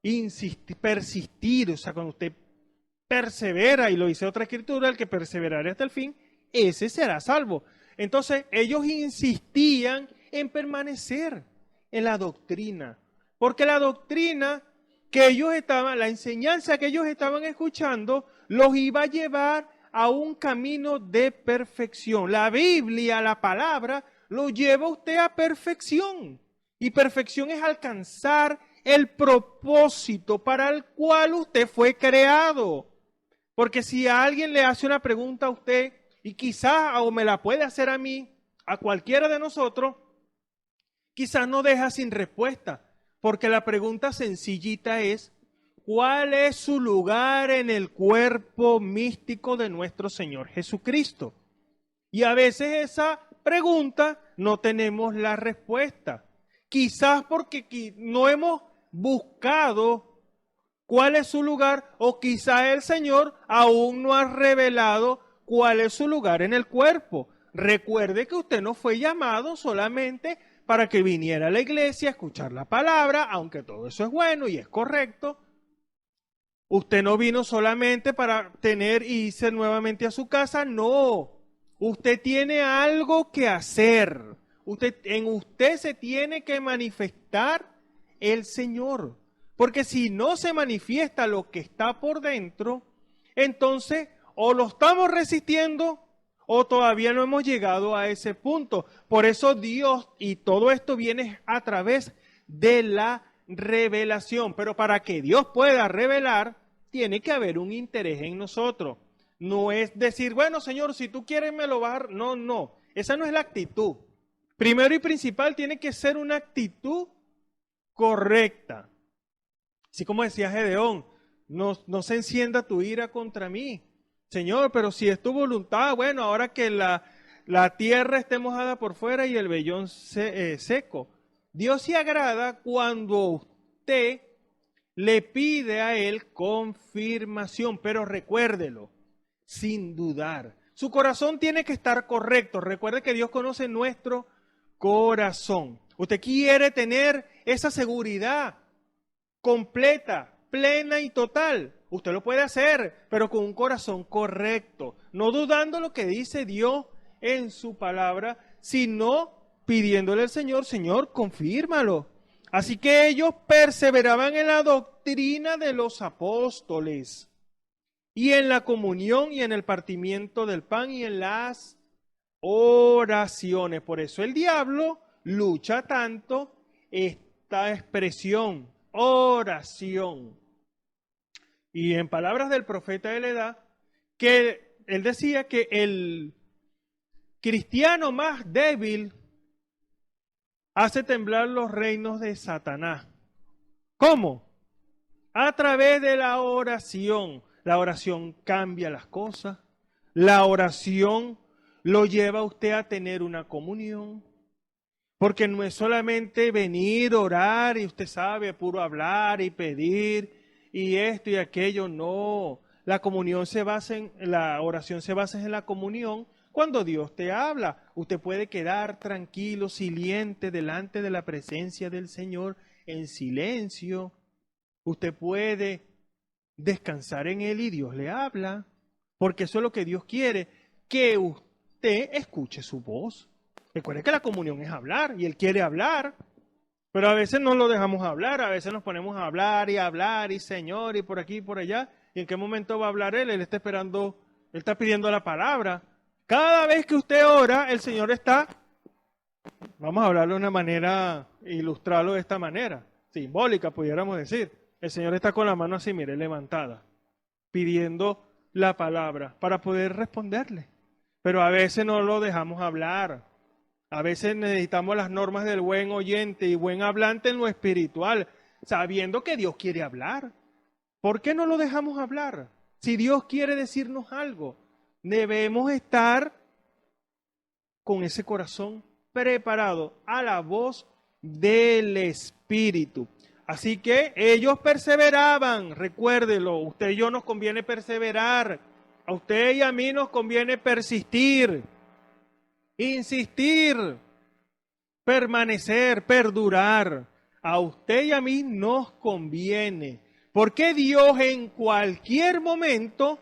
Insistir, persistir, o sea, cuando usted persevera, y lo dice otra escritura, el que perseverare hasta el fin, ese será salvo. Entonces, ellos insistían en permanecer en la doctrina, porque la doctrina que ellos estaban, la enseñanza que ellos estaban escuchando, los iba a llevar a un camino de perfección. La Biblia, la palabra, lo lleva a usted a perfección. Y perfección es alcanzar el propósito para el cual usted fue creado. Porque si alguien le hace una pregunta a usted, y quizás, o me la puede hacer a mí, a cualquiera de nosotros, quizás no deja sin respuesta. Porque la pregunta sencillita es: ¿cuál es su lugar en el cuerpo místico de nuestro Señor Jesucristo? Y a veces esa pregunta no tenemos la respuesta. Quizás porque no hemos buscado cuál es su lugar, o quizás el Señor aún no ha revelado cuál es su lugar en el cuerpo. Recuerde que usted no fue llamado solamente para que viniera a la iglesia a escuchar la palabra, aunque todo eso es bueno y es correcto. Usted no vino solamente para tener y irse nuevamente a su casa, no. Usted tiene algo que hacer. En usted se tiene que manifestar el Señor. Porque si no se manifiesta lo que está por dentro, entonces o lo estamos resistiendo o todavía no hemos llegado a ese punto. Por eso Dios, y todo esto viene a través de la revelación. Pero para que Dios pueda revelar, tiene que haber un interés en nosotros. No es decir: bueno, Señor, si tú quieres me lo vas a dar. No, no. Esa no es la actitud. Primero y principal, tiene que ser una actitud correcta. Así como decía Gedeón: no se encienda tu ira contra mí. Señor, pero si es tu voluntad, bueno, ahora que la tierra esté mojada por fuera y el vellón seco. Dios se agrada cuando usted le pide a Él confirmación, pero recuérdelo, sin dudar. Su corazón tiene que estar correcto. Recuerde que Dios conoce nuestro corazón. Usted quiere tener esa seguridad completa, plena y total. Usted lo puede hacer, pero con un corazón correcto, no dudando lo que dice Dios en su palabra, sino pidiéndole al Señor: Señor, confírmalo. Así que ellos perseveraban en la doctrina de los apóstoles, y en la comunión, y en el partimiento del pan, y en las oraciones. Por eso el diablo lucha tanto esta expresión, oración. Y en palabras del profeta de la edad, que él decía que el cristiano más débil hace temblar los reinos de Satanás. ¿Cómo? A través de la oración. La oración cambia las cosas. La oración lo lleva a usted a tener una comunión. Porque no es solamente venir, orar, y usted sabe, puro hablar y pedir y esto y aquello. No, la oración se basa en la comunión. Cuando Dios te habla, usted puede quedar tranquilo, silente, delante de la presencia del Señor, en silencio. Usted puede descansar en Él y Dios le habla, porque eso es lo que Dios quiere, que usted escuche su voz. Recuerde que la comunión es hablar, y Él quiere hablar, Pero a veces no lo dejamos hablar, a veces nos ponemos a hablar y Señor y por aquí y por allá. ¿Y en qué momento va a hablar Él? Él está esperando, Él está pidiendo la palabra. Cada vez que usted ora, el Señor está, vamos a hablarlo de una manera, ilustrarlo de esta manera, simbólica pudiéramos decir. El Señor está con la mano así, mire, levantada, pidiendo la palabra para poder responderle. Pero a veces no lo dejamos hablar. A veces necesitamos las normas del buen oyente y buen hablante en lo espiritual, sabiendo que Dios quiere hablar. ¿Por qué no lo dejamos hablar? Si Dios quiere decirnos algo, debemos estar con ese corazón preparado a la voz del Espíritu. Así que ellos perseveraban, recuérdelo, usted y yo nos conviene perseverar, a usted y a mí nos conviene persistir, insistir, permanecer, perdurar. A usted y a mí nos conviene, porque Dios en cualquier momento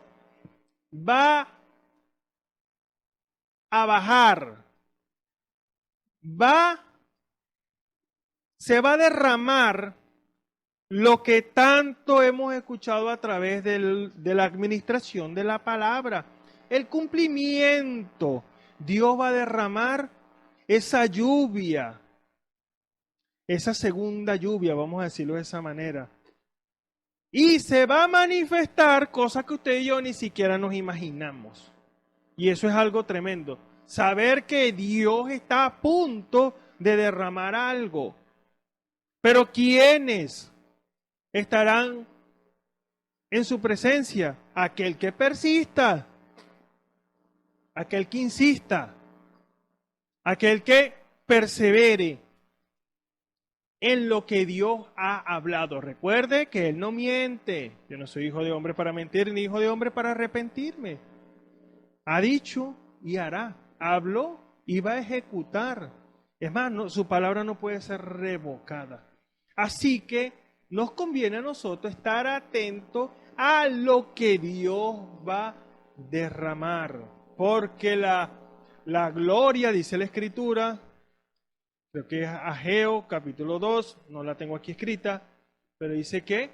va a bajar, se va a derramar lo que tanto hemos escuchado a través de la administración de la palabra, el cumplimiento. Dios va a derramar esa lluvia, esa segunda lluvia, vamos a decirlo de esa manera. Y se va a manifestar cosas que usted y yo ni siquiera nos imaginamos. Y eso es algo tremendo. Saber que Dios está a punto de derramar algo. Pero ¿quiénes estarán en su presencia? Aquel que persista, aquel que insista, aquel que persevere en lo que Dios ha hablado. Recuerde que Él no miente. Yo no soy hijo de hombre para mentir, ni hijo de hombre para arrepentirme. Ha dicho y hará. Habló y va a ejecutar. Es más, su palabra no puede ser revocada. Así que nos conviene a nosotros estar atentos a lo que Dios va a derramar. Porque la gloria, dice la Escritura, creo que es Ageo capítulo 2, no la tengo aquí escrita, pero dice que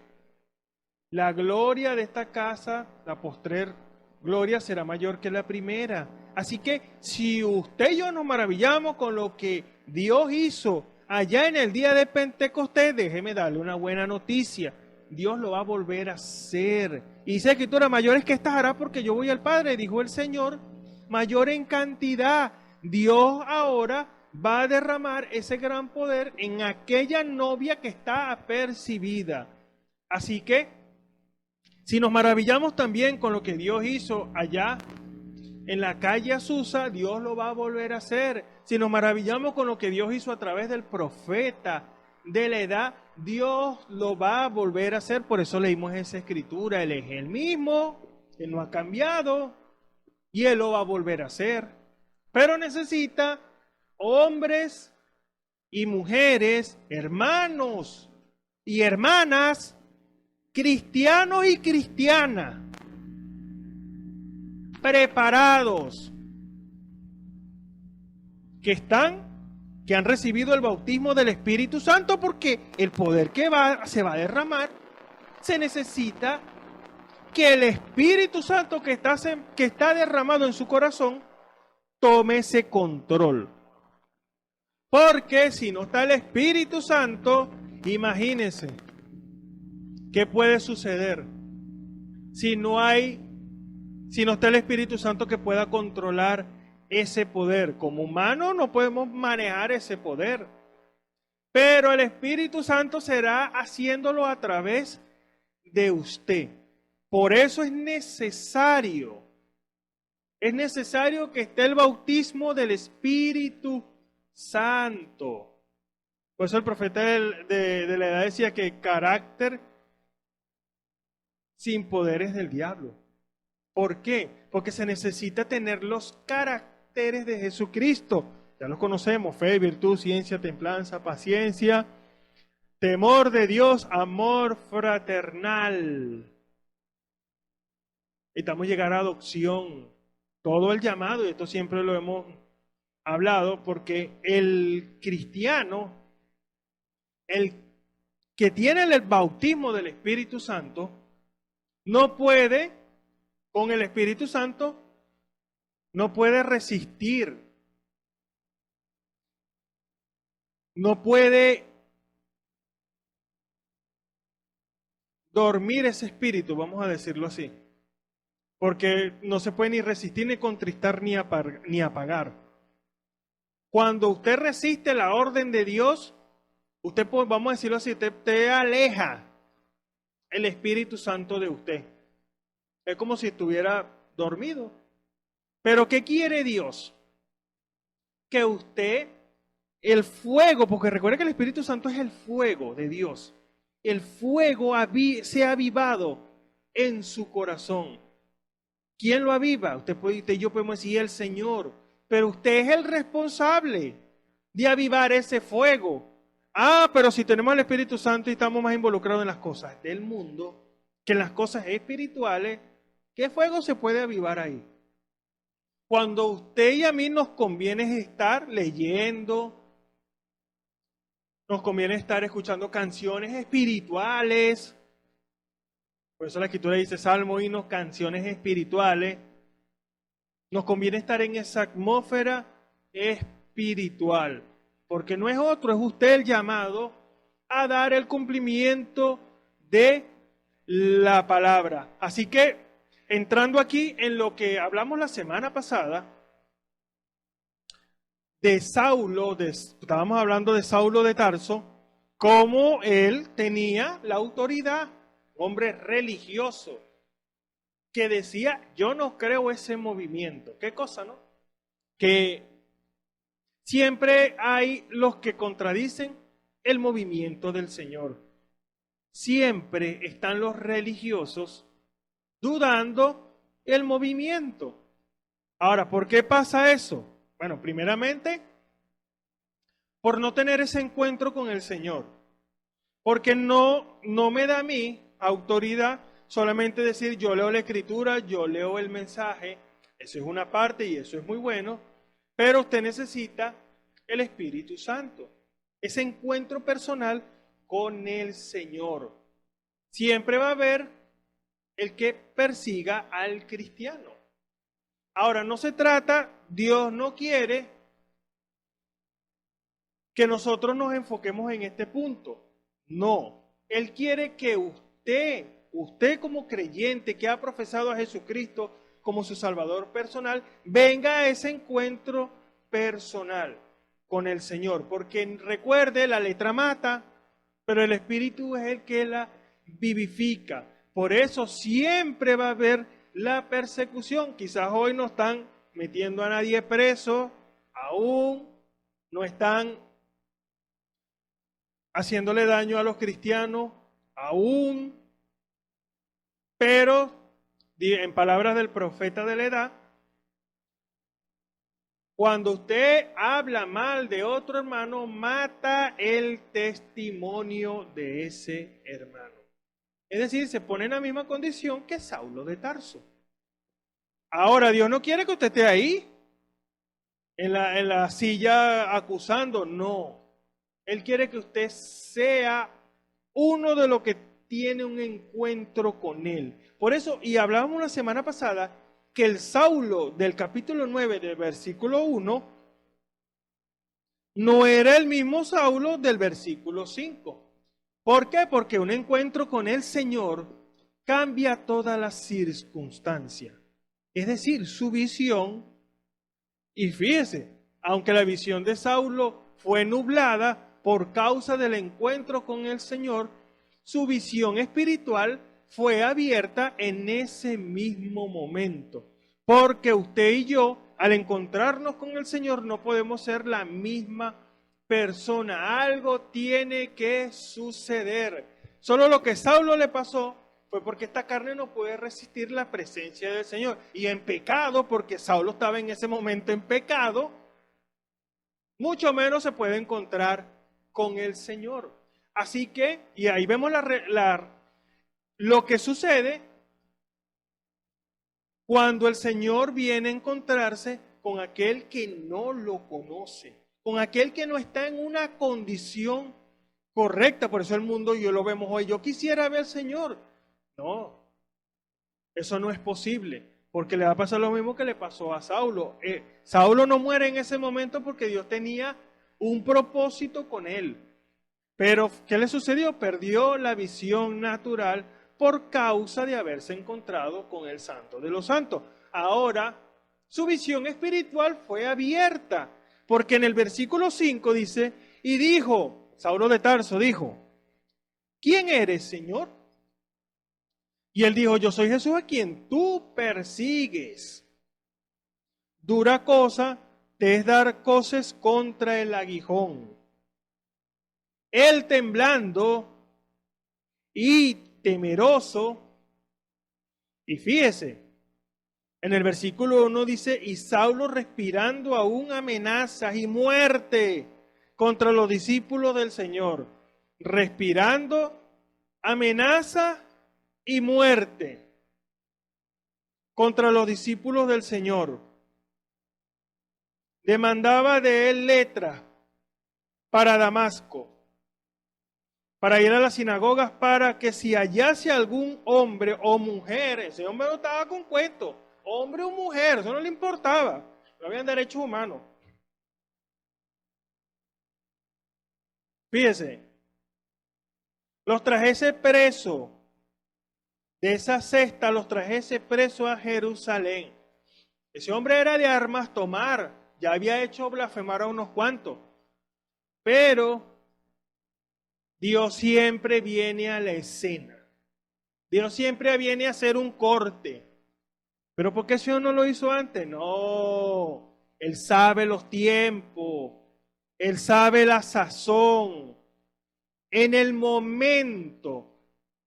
la gloria de esta casa, la postrer gloria será mayor que la primera. Así que si usted y yo nos maravillamos con lo que Dios hizo allá en el día de Pentecostés, déjeme darle una buena noticia. Dios lo va a volver a hacer. Y dice la Escritura, mayor es que estas hará porque yo voy al Padre, dijo el Señor, mayor en cantidad. Dios ahora va a derramar ese gran poder en aquella novia que está apercibida. Así que, si nos maravillamos también con lo que Dios hizo allá en la calle Azusa, Dios lo va a volver a hacer. Si nos maravillamos con lo que Dios hizo a través del profeta de la edad, Dios lo va a volver a hacer. Por eso leímos esa escritura. Él es el mismo, Él no ha cambiado y Él lo va a volver a hacer. Pero necesita hombres y mujeres, hermanos y hermanas, cristianos y cristianas, preparados, que han recibido el bautismo del Espíritu Santo, porque el poder que se va a derramar, se necesita que el Espíritu Santo que está derramado en su corazón tome ese control. Porque si no está el Espíritu Santo, imagínense qué puede suceder si no está el Espíritu Santo que pueda controlar ese poder. Como humanos no podemos manejar ese poder, pero el Espíritu Santo será haciéndolo a través de usted. Por eso es necesario que esté el bautismo del Espíritu Santo. Por eso el profeta de la edad decía que carácter sin poder es del diablo. ¿Por qué? Porque se necesita tener los caracteres de Jesucristo. Ya los conocemos: fe, virtud, ciencia, templanza, paciencia, temor de Dios, amor fraternal. Estamos llegando a adopción. Todo el llamado, y esto siempre lo hemos hablado, porque el cristiano el que tiene el bautismo del Espíritu Santo no puede, con el Espíritu Santo, no puede resistir, no puede dormir ese espíritu, vamos a decirlo así, porque no se puede ni resistir, ni contristar, ni apagar. Cuando usted resiste la orden de Dios, usted, vamos a decirlo así, te aleja el Espíritu Santo de usted. Es como si estuviera dormido. Pero ¿qué quiere Dios? Que usted, el fuego, porque recuerde que el Espíritu Santo es el fuego de Dios. El fuego se ha avivado en su corazón. ¿Quién lo aviva? Usted y yo podemos decir el Señor. Pero usted es el responsable de avivar ese fuego. Pero si tenemos el Espíritu Santo y estamos más involucrados en las cosas del mundo que en las cosas espirituales, ¿qué fuego se puede avivar ahí? Cuando usted y a mí nos conviene estar leyendo, nos conviene estar escuchando canciones espirituales. Por eso la Escritura dice salmo, himnos, canciones espirituales. Nos conviene estar en esa atmósfera espiritual. Porque no es otro, es usted el llamado a dar el cumplimiento de la palabra. Así que, entrando aquí en lo que hablamos la semana pasada, de Saulo, estábamos hablando de Saulo de Tarso, cómo él tenía la autoridad, hombre religioso, que decía, yo no creo ese movimiento. ¿Qué cosa, no? Que siempre hay los que contradicen el movimiento del Señor. Siempre están los religiosos dudando el movimiento. Ahora, ¿por qué pasa eso? Bueno, primeramente, por no tener ese encuentro con el Señor. Porque no me da a mí autoridad solamente decir yo leo la Escritura, yo leo el mensaje. Eso es una parte y eso es muy bueno. Pero usted necesita el Espíritu Santo. Ese encuentro personal con el Señor. Siempre va a haber el que persiga al cristiano. Ahora, no se trata, Dios no quiere que nosotros nos enfoquemos en este punto. No, Él quiere que usted como creyente que ha profesado a Jesucristo como su Salvador personal, venga a ese encuentro personal con el Señor. Porque recuerde, la letra mata, pero el Espíritu es el que la vivifica. Por eso siempre va a haber la persecución. Quizás hoy no están metiendo a nadie preso, aún no están haciéndole daño a los cristianos, aún, pero en palabras del profeta de la edad, cuando usted habla mal de otro hermano, mata el testimonio de ese hermano. Es decir, se pone en la misma condición que Saulo de Tarso. Ahora, Dios no quiere que usted esté ahí, en la silla acusando, no. Él quiere que usted sea uno de los que tiene un encuentro con Él. Por eso, y hablábamos la semana pasada, que el Saulo del capítulo 9 del versículo 1 no era el mismo Saulo del versículo 5. ¿Por qué? Porque un encuentro con el Señor cambia todas las circunstancias. Es decir, su visión, y fíjese, aunque la visión de Saulo fue nublada por causa del encuentro con el Señor, su visión espiritual fue abierta en ese mismo momento. Porque usted y yo, al encontrarnos con el Señor, no podemos ser la misma persona. Algo tiene que suceder. Solo lo que a Saulo le pasó fue porque esta carne no puede resistir la presencia del Señor. Y en pecado, porque Saulo estaba en ese momento en pecado, mucho menos se puede encontrar con el Señor. Así que, y ahí vemos lo que sucede cuando el Señor viene a encontrarse con aquel que no lo conoce, con aquel que no está en una condición correcta, por eso el mundo yo lo vemos hoy. Yo quisiera ver al Señor. No, eso no es posible, porque le va a pasar lo mismo que le pasó a Saulo. Saulo no muere en ese momento porque Dios tenía un propósito con él. Pero, ¿qué le sucedió? Perdió la visión natural por causa de haberse encontrado con el Santo de los Santos. Ahora, su visión espiritual fue abierta, porque en el versículo 5 dice, y dijo, Saulo de Tarso dijo, ¿quién eres, Señor? Y él dijo, yo soy Jesús a quien tú persigues. Dura cosa te es dar coces contra el aguijón. Él temblando y temeroso, y fíjese, en el versículo 1 dice, y Saulo respirando aún amenazas y muerte contra los discípulos del Señor, respirando amenaza y muerte contra los discípulos del Señor. Demandaba de él letra para Damasco, para ir a las sinagogas, para que si hallase algún hombre o mujer, ese hombre no estaba con cuento, hombre o mujer, eso no le importaba, no habían derechos humanos. Fíjese, los trajese preso, de esa cesta los trajese preso a Jerusalén. Ese hombre era de armas tomar, ya había hecho blasfemar a unos cuantos, pero Dios siempre viene a la escena. Dios siempre viene a hacer un corte. ¿Pero por qué el Señor no lo hizo antes? No, Él sabe los tiempos, Él sabe la sazón. En el momento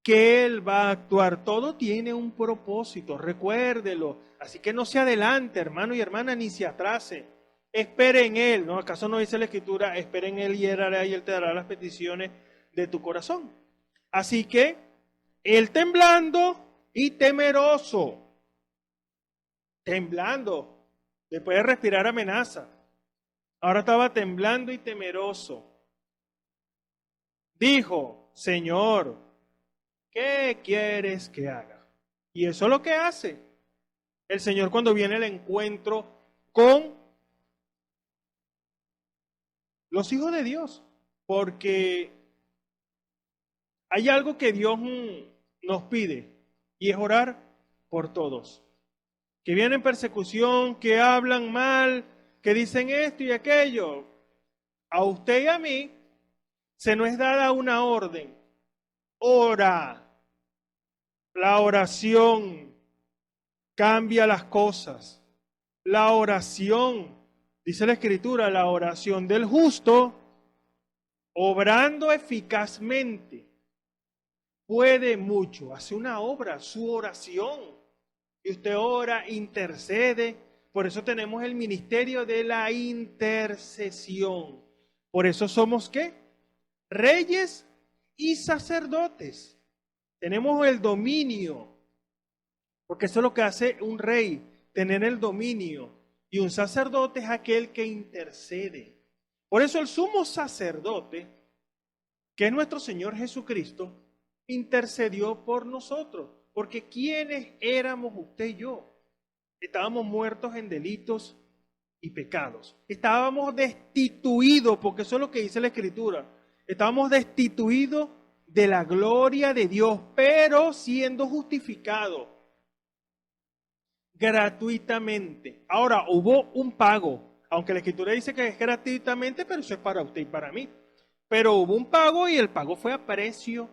que Él va a actuar, todo tiene un propósito, recuérdelo. Así que no se adelante, hermano y hermana, ni se atrase. Espere en Él, ¿no? ¿Acaso no dice la Escritura? Espere en Él y Él te dará las peticiones de tu corazón. Así que él temblando y temeroso, temblando, después de respirar amenaza, ahora estaba temblando y temeroso. Dijo, Señor, ¿qué quieres que haga? Y eso es lo que hace el Señor cuando viene el encuentro con los hijos de Dios, porque hay algo que Dios nos pide, y es orar por todos. Que vienen persecución, que hablan mal, que dicen esto y aquello. A usted y a mí se nos es dada una orden. Ora. La oración cambia las cosas. La oración, dice la Escritura, la oración del justo, obrando eficazmente, puede mucho, hace una obra, su oración. Y usted ora, intercede. Por eso tenemos el ministerio de la intercesión. Por eso somos, ¿qué? Reyes y sacerdotes. Tenemos el dominio. Porque eso es lo que hace un rey, tener el dominio. Y un sacerdote es aquel que intercede. Por eso el sumo sacerdote, que es nuestro Señor Jesucristo, intercedió por nosotros, porque ¿quiénes éramos usted y yo? Estábamos muertos en delitos y pecados. Estábamos destituidos, porque eso es lo que dice la Escritura. Estábamos destituidos de la gloria de Dios, pero siendo justificados gratuitamente. Ahora, hubo un pago, aunque la Escritura dice que es gratuitamente, pero eso es para usted y para mí. Pero hubo un pago y el pago fue a precio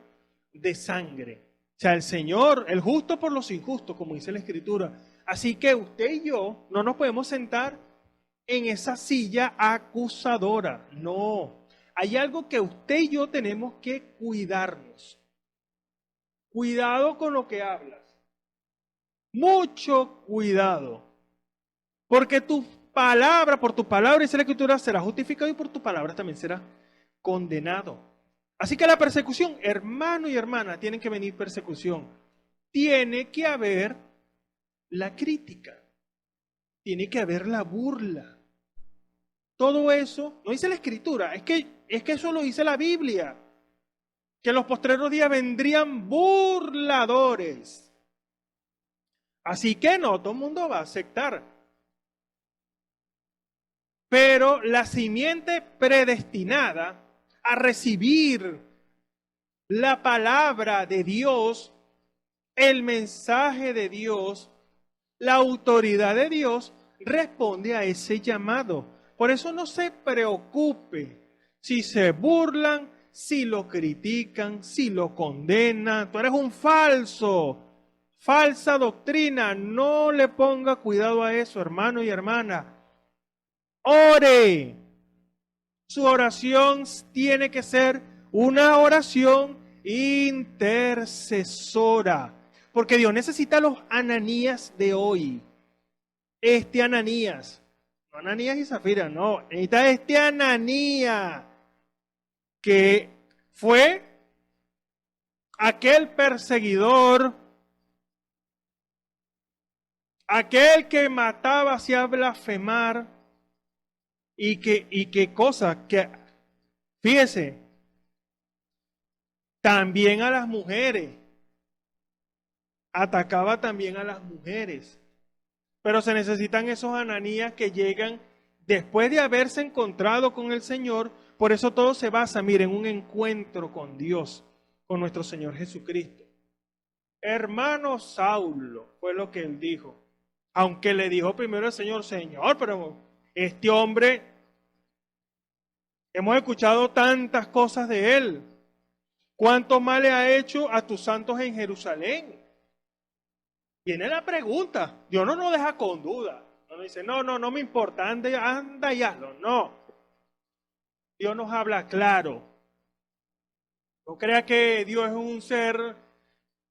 de sangre. O sea, el Señor, el justo por los injustos, como dice la Escritura. Así que usted y yo no nos podemos sentar en esa silla acusadora. No, hay algo que usted y yo tenemos que cuidarnos. Cuidado con lo que hablas. Mucho cuidado. Porque tu palabra, por tu palabra, dice la Escritura, será justificado y por tu palabra también será condenado. Así que la persecución, hermano y hermana, tienen que venir persecución. Tiene que haber la crítica. Tiene que haber la burla. Todo eso, no dice la Escritura, es que eso lo dice la Biblia. que en los postreros días vendrían burladores. Así que no, todo el mundo va a aceptar. Pero la simiente predestinada a recibir la palabra de Dios, el mensaje de Dios, la autoridad de Dios, responde a ese llamado. Por eso no se preocupe si se burlan, si lo critican, si lo condenan. Tú eres un falso, falsa doctrina. No le ponga cuidado a eso, hermano y hermana. Ore. Su oración tiene que ser una oración intercesora. Porque Dios necesita a los Ananías de hoy. Este Ananías. No Ananías y Zafira, no. Necesita este Ananías. Que fue aquel perseguidor. Aquel que mataba, hacía blasfemar. Y qué cosa, que fíjese, también a las mujeres, atacaba también a las mujeres, pero se necesitan esos Ananías que llegan después de haberse encontrado con el Señor. Por eso todo se basa, miren, en un encuentro con Dios, con nuestro Señor Jesucristo. Hermano Saulo, fue lo que él dijo, aunque le dijo primero el Señor, Señor, pero este hombre, hemos escuchado tantas cosas de él. ¿Cuánto mal le ha hecho a tus santos en Jerusalén? Viene la pregunta. Dios no nos deja con duda. No nos dice, no me importa, anda y hazlo. No. Dios nos habla claro. No crea que Dios es un ser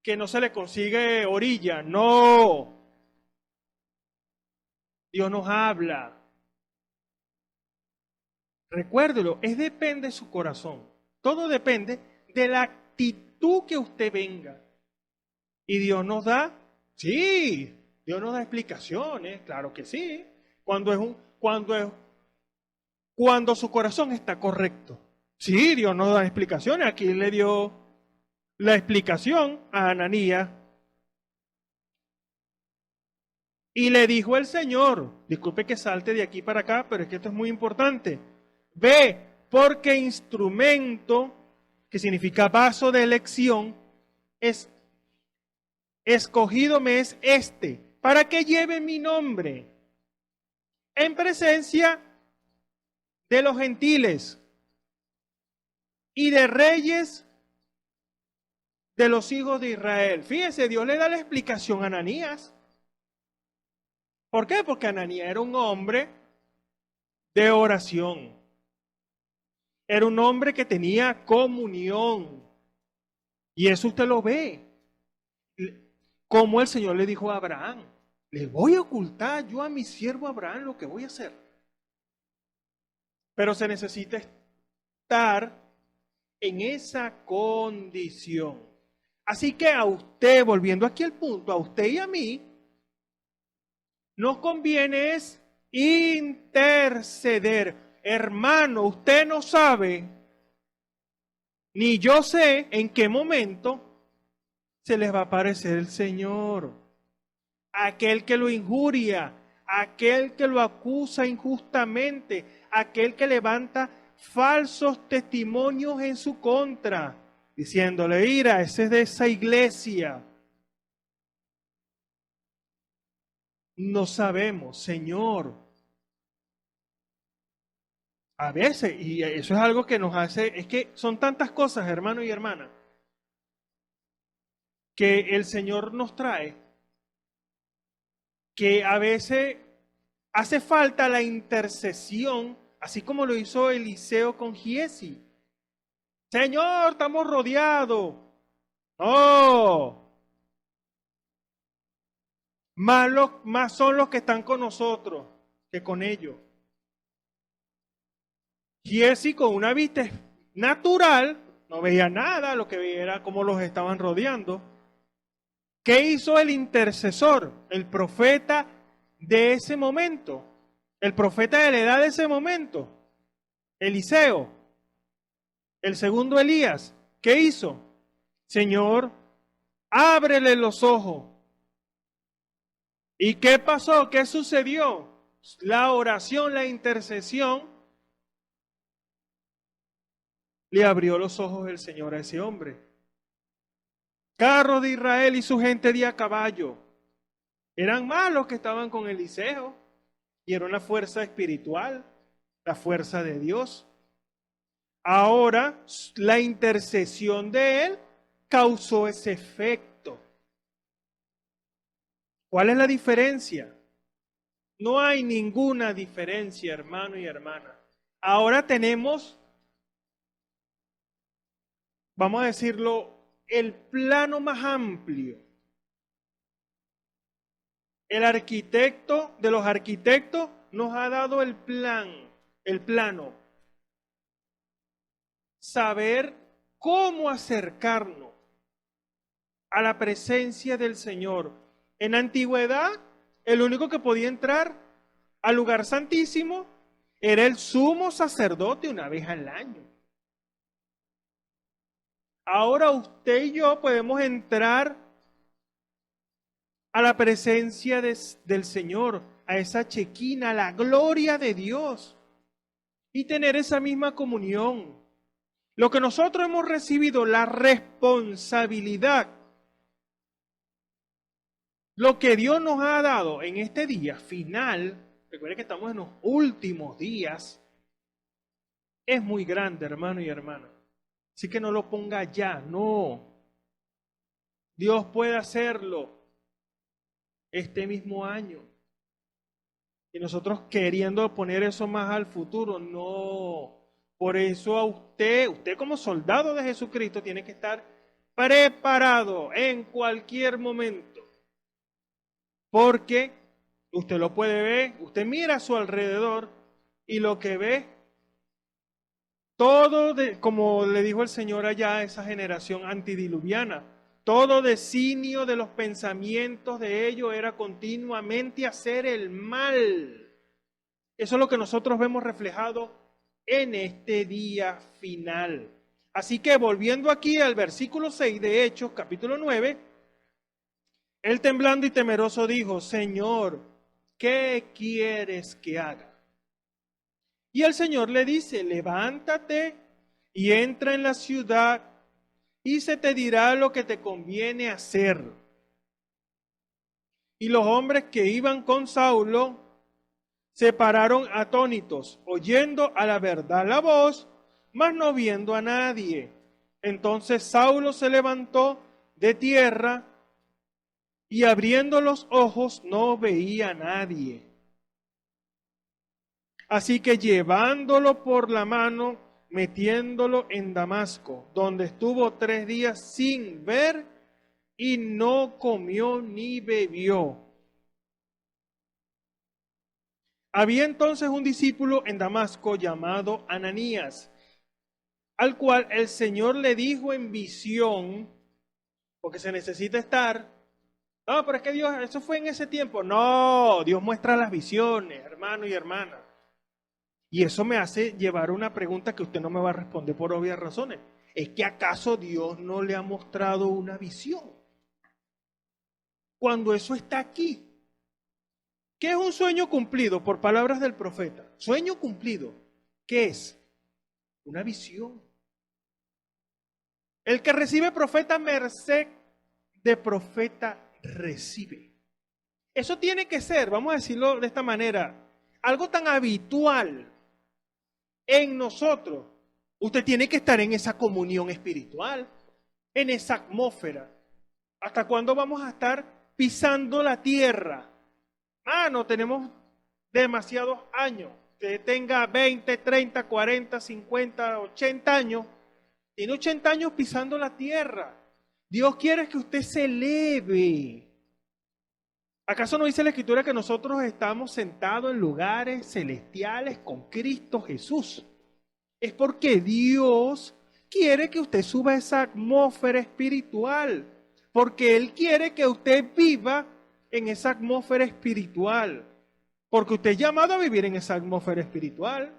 que no se le consigue orilla. No. Dios nos habla. Recuérdelo, depende de su corazón. Todo depende de la actitud que usted venga. Y Dios nos da, sí, Dios nos da explicaciones, claro que sí. Cuando su corazón está correcto. Sí, Dios nos da explicaciones. Aquí le dio la explicación a Ananías. Y le dijo el Señor, disculpe que salte de aquí para acá, pero es que esto es muy importante. Ve, porque instrumento, que significa vaso de elección, escogido me es para que lleve mi nombre en presencia de los gentiles y de reyes de los hijos de Israel. Fíjese, Dios le da la explicación a Ananías. ¿Por qué? Porque Ananías era un hombre de oración. Era un hombre que tenía comunión. Y eso usted lo ve. Como el Señor le dijo a Abraham, le voy a ocultar yo a mi siervo Abraham lo que voy a hacer. Pero se necesita estar en esa condición. Así que a usted, volviendo aquí al punto, a usted y a mí, nos conviene es interceder. Hermano, usted no sabe, ni yo sé en qué momento se les va a aparecer el Señor. Aquel que lo injuria, aquel que lo acusa injustamente, aquel que levanta falsos testimonios en su contra, diciéndole, mira, ese es de esa iglesia. No sabemos, Señor. A veces, y eso es algo que nos hace, es que son tantas cosas, hermano y hermana, que el Señor nos trae, que a veces hace falta la intercesión, así como lo hizo Eliseo con Giesi. Señor, estamos rodeados. No. Más son los que están con nosotros que con ellos. Giesi con una vista natural, no veía nada, lo que veía era cómo los estaban rodeando. ¿Qué hizo el intercesor? El profeta de ese momento. El profeta de la edad de ese momento. Eliseo. El segundo Elías. ¿Qué hizo? Señor, ábrele los ojos. ¿Y qué pasó? ¿Qué sucedió? La oración, la intercesión, le abrió los ojos el Señor a ese hombre. Carros de Israel y su gente de a caballo. Eran más los que estaban con Eliseo. Y era una fuerza espiritual, la fuerza de Dios. Ahora, la intercesión de él causó ese efecto. ¿Cuál es la diferencia? No hay ninguna diferencia, hermano y hermana. Ahora tenemos, vamos a decirlo, el plano más amplio. El arquitecto de los arquitectos nos ha dado el plano. Saber cómo acercarnos a la presencia del Señor. En la antigüedad, el único que podía entrar al lugar santísimo era el sumo sacerdote una vez al año. Ahora usted y yo podemos entrar a la presencia del Señor, a esa chequina, a la gloria de Dios y tener esa misma comunión. Lo que nosotros hemos recibido, la responsabilidad, lo que Dios nos ha dado en este día final, recuerden que estamos en los últimos días, es muy grande, hermano y hermana. Así que no lo ponga ya, no. Dios puede hacerlo este mismo año. Y nosotros queriendo poner eso más al futuro, no. Por eso a usted como soldado de Jesucristo tiene que estar preparado en cualquier momento. Porque usted lo puede ver, usted mira a su alrededor y lo que ve, todo, como le dijo el Señor allá a esa generación antidiluviana, todo designio de los pensamientos de ellos era continuamente hacer el mal. Eso es lo que nosotros vemos reflejado en este día final. Así que volviendo aquí al versículo 6 de Hechos, capítulo 9, él temblando y temeroso dijo, Señor, ¿qué quieres que haga? Y el Señor le dice, levántate y entra en la ciudad y se te dirá lo que te conviene hacer. Y los hombres que iban con Saulo se pararon atónitos, oyendo a la verdad la voz, mas no viendo a nadie. Entonces Saulo se levantó de tierra y abriendo los ojos no veía a nadie. Así que llevándolo por la mano, metiéndolo en Damasco, donde estuvo 3 días sin ver y no comió ni bebió. Había entonces un discípulo en Damasco llamado Ananías, al cual el Señor le dijo en visión, porque se necesita estar, no, pero es que Dios, eso fue en ese tiempo. No, Dios muestra las visiones, hermano y hermana. Y eso me hace llevar una pregunta que usted no me va a responder por obvias razones. ¿Es que acaso Dios no le ha mostrado una visión? Cuando eso está aquí. ¿Qué es un sueño cumplido? Por palabras del profeta. Sueño cumplido. ¿Qué es? Una visión. El que recibe profeta, merced de profeta recibe. Eso tiene que ser, vamos a decirlo de esta manera, algo tan habitual en nosotros. Usted tiene que estar en esa comunión espiritual, en esa atmósfera. ¿Hasta cuándo vamos a estar pisando la tierra? No tenemos demasiados años. Usted tenga 20, 30, 40, 50, 80 años. Tiene 80 años pisando la tierra. Dios quiere que usted se eleve. ¿Acaso no dice la Escritura que nosotros estamos sentados en lugares celestiales con Cristo Jesús? Es porque Dios quiere que usted suba a esa atmósfera espiritual. Porque Él quiere que usted viva en esa atmósfera espiritual. Porque usted es llamado a vivir en esa atmósfera espiritual.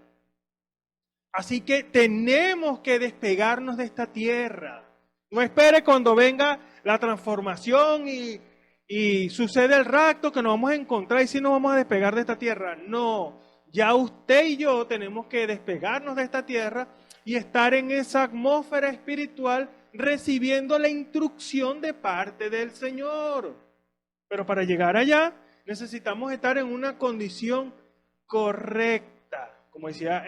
Así que tenemos que despegarnos de esta tierra. No espere cuando venga la transformación y sucede el rapto que nos vamos a encontrar y si nos vamos a despegar de esta tierra. No, ya usted y yo tenemos que despegarnos de esta tierra y estar en esa atmósfera espiritual recibiendo la instrucción de parte del Señor. Pero para llegar allá necesitamos estar en una condición correcta. Como decía,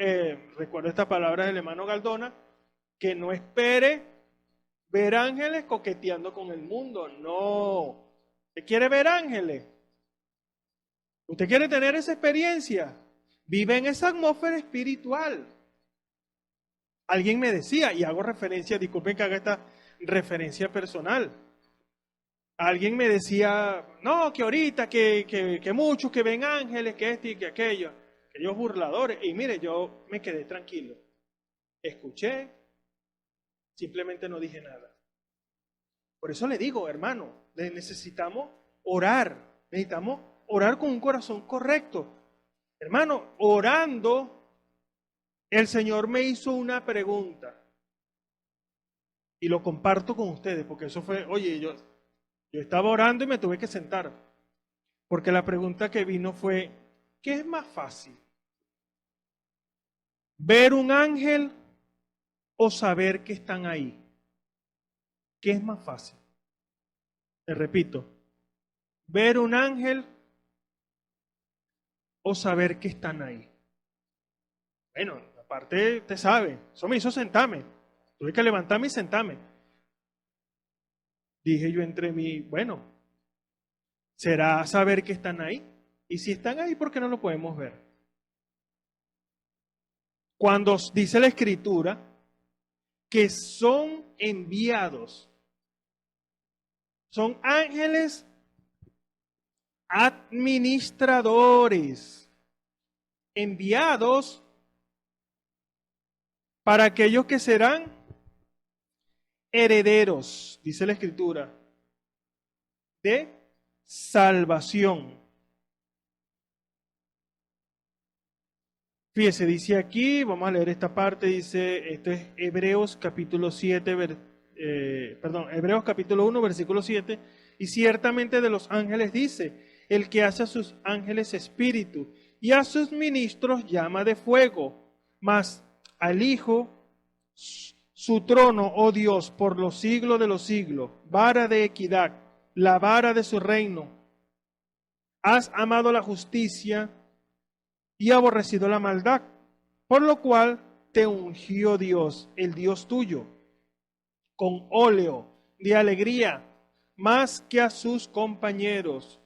recuerdo esta palabra del hermano Galdona, que no espere ver ángeles coqueteando con el mundo. No. ¿Usted quiere ver ángeles? ¿Usted quiere tener esa experiencia? Vive en esa atmósfera espiritual. Alguien me decía, y hago referencia, disculpen que haga esta referencia personal. Alguien me decía, no, que ahorita, que muchos que ven ángeles, que este y que aquello, aquellos burladores. Y mire, yo me quedé tranquilo. Escuché, simplemente no dije nada. Por eso le digo, hermano, necesitamos orar con un corazón correcto. Hermano, orando, el Señor me hizo una pregunta. Y lo comparto con ustedes, porque eso fue, oye, yo estaba orando y me tuve que sentar. Porque la pregunta que vino fue, ¿qué es más fácil? ¿Ver un ángel o saber que están ahí? ¿Qué es más fácil? Te repito, ¿ver un ángel o saber que están ahí? Bueno, aparte, te sabe, eso me hizo sentarme. Tuve que levantarme y sentarme. Dije yo entre mí, bueno, ¿será saber que están ahí? Y si están ahí, ¿por qué no lo podemos ver? Cuando dice la Escritura que son enviados, son ángeles administradores, enviados para aquellos que serán herederos, dice la Escritura, de salvación. Fíjese, dice aquí, vamos a leer esta parte, dice, esto es Hebreos capítulo 7, Hebreos capítulo 1, versículo 7, y ciertamente de los ángeles dice, el que hace a sus ángeles espíritu y a sus ministros llama de fuego, mas al Hijo su trono, oh Dios, por los siglos de los siglos, vara de equidad, la vara de su reino. Has amado la justicia y aborrecido la maldad, por lo cual te ungió Dios, el Dios tuyo, con óleo de alegría, más que a sus compañeros.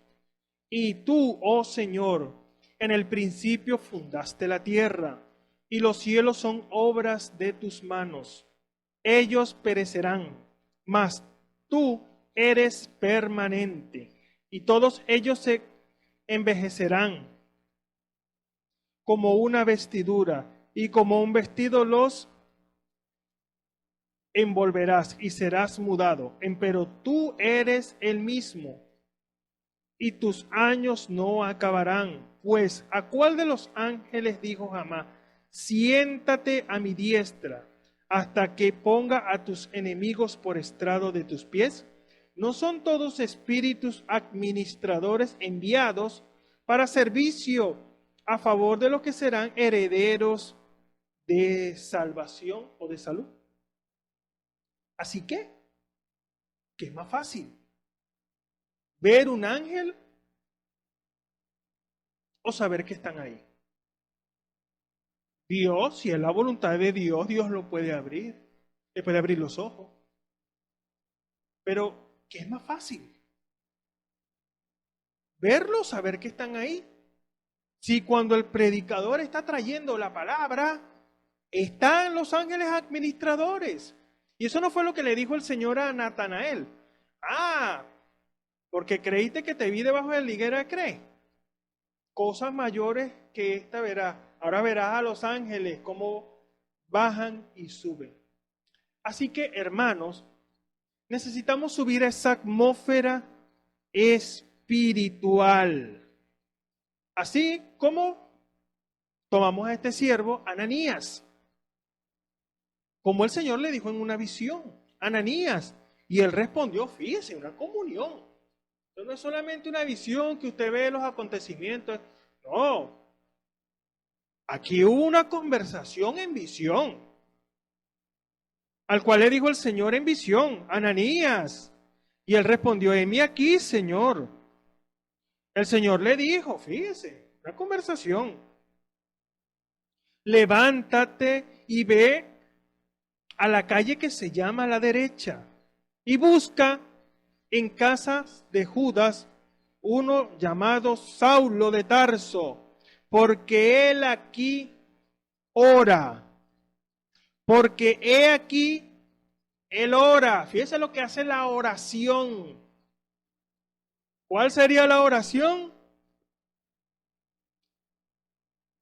Y tú, oh Señor, en el principio fundaste la tierra, y los cielos son obras de tus manos. Ellos perecerán, mas tú eres permanente, y todos ellos se envejecerán como una vestidura, y como un vestido los envolverás y serás mudado. Empero tú eres el mismo, y tus años no acabarán. Pues, ¿a cuál de los ángeles dijo jamás, siéntate a mi diestra, hasta que ponga a tus enemigos por estrado de tus pies? ¿No son todos espíritus administradores enviados para servicio a favor de los que serán herederos de salvación o de salud? Así que, ¿qué es más fácil? ¿Ver un ángel o saber que están ahí? Dios, si es la voluntad de Dios, Dios lo puede abrir. Le puede abrir los ojos. Pero, ¿qué es más fácil? ¿Verlos, saber que están ahí? Si cuando el predicador está trayendo la palabra, están los ángeles administradores. Y eso no fue lo que le dijo el Señor a Natanael. Ah, porque creíste que te vi debajo de la higuera, ¿crees? Cosas mayores que esta verás. Ahora verás a los ángeles cómo bajan y suben. Así que, hermanos, necesitamos subir a esa atmósfera espiritual. Así como tomamos a este siervo, Ananías. como el Señor le dijo en una visión, Ananías. Y él respondió, fíjese, una comunión. Esto no es solamente una visión que usted ve los acontecimientos. No. Aquí hubo una conversación en visión. Al cual le dijo el Señor en visión, Ananías. Y él respondió, heme aquí, Señor. El Señor le dijo, fíjese, una conversación. Levántate y ve a la calle que se llama a la derecha y busca en casas de Judas uno llamado Saulo de Tarso, porque él aquí ora. Porque he aquí, él ora. Fíjese lo que hace la oración. ¿Cuál sería la oración?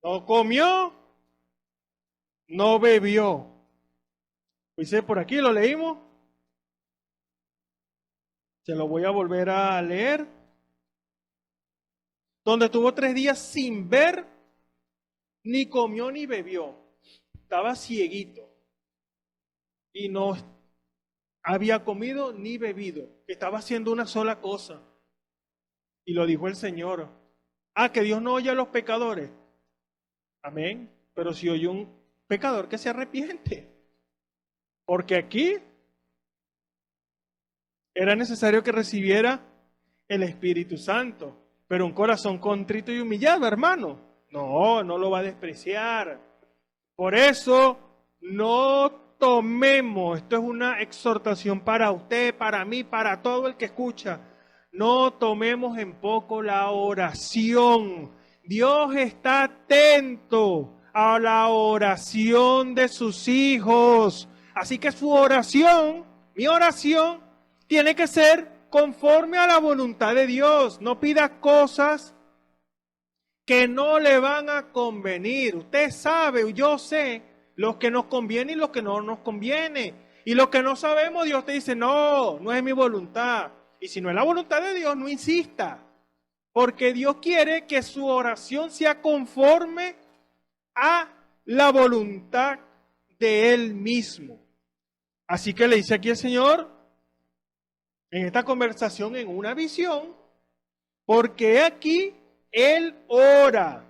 No comió, no bebió. Dice por aquí, lo leímos. Se lo voy a volver a leer. Donde estuvo 3 días sin ver, ni comió ni bebió. Estaba cieguito. Y no había comido ni bebido. Estaba haciendo una sola cosa. Y lo dijo el Señor. Ah, que Dios no oye a los pecadores. Amén. Pero si oye un pecador que se arrepiente. Porque aquí era necesario que recibiera el Espíritu Santo. Pero un corazón contrito y humillado, hermano, no lo va a despreciar. Por eso, no tomemos, esto es una exhortación para usted, para mí, para todo el que escucha, no tomemos en poco la oración. Dios está atento a la oración de sus hijos. Así que su oración, mi oración, tiene que ser conforme a la voluntad de Dios. No pida cosas que no le van a convenir. Usted sabe, yo sé, lo que nos conviene y lo que no nos conviene. Y lo que no sabemos, Dios te dice, no es mi voluntad. Y si no es la voluntad de Dios, no insista. Porque Dios quiere que su oración sea conforme a la voluntad de Él mismo. Así que le dice aquí el Señor, en esta conversación, en una visión, porque aquí Él ora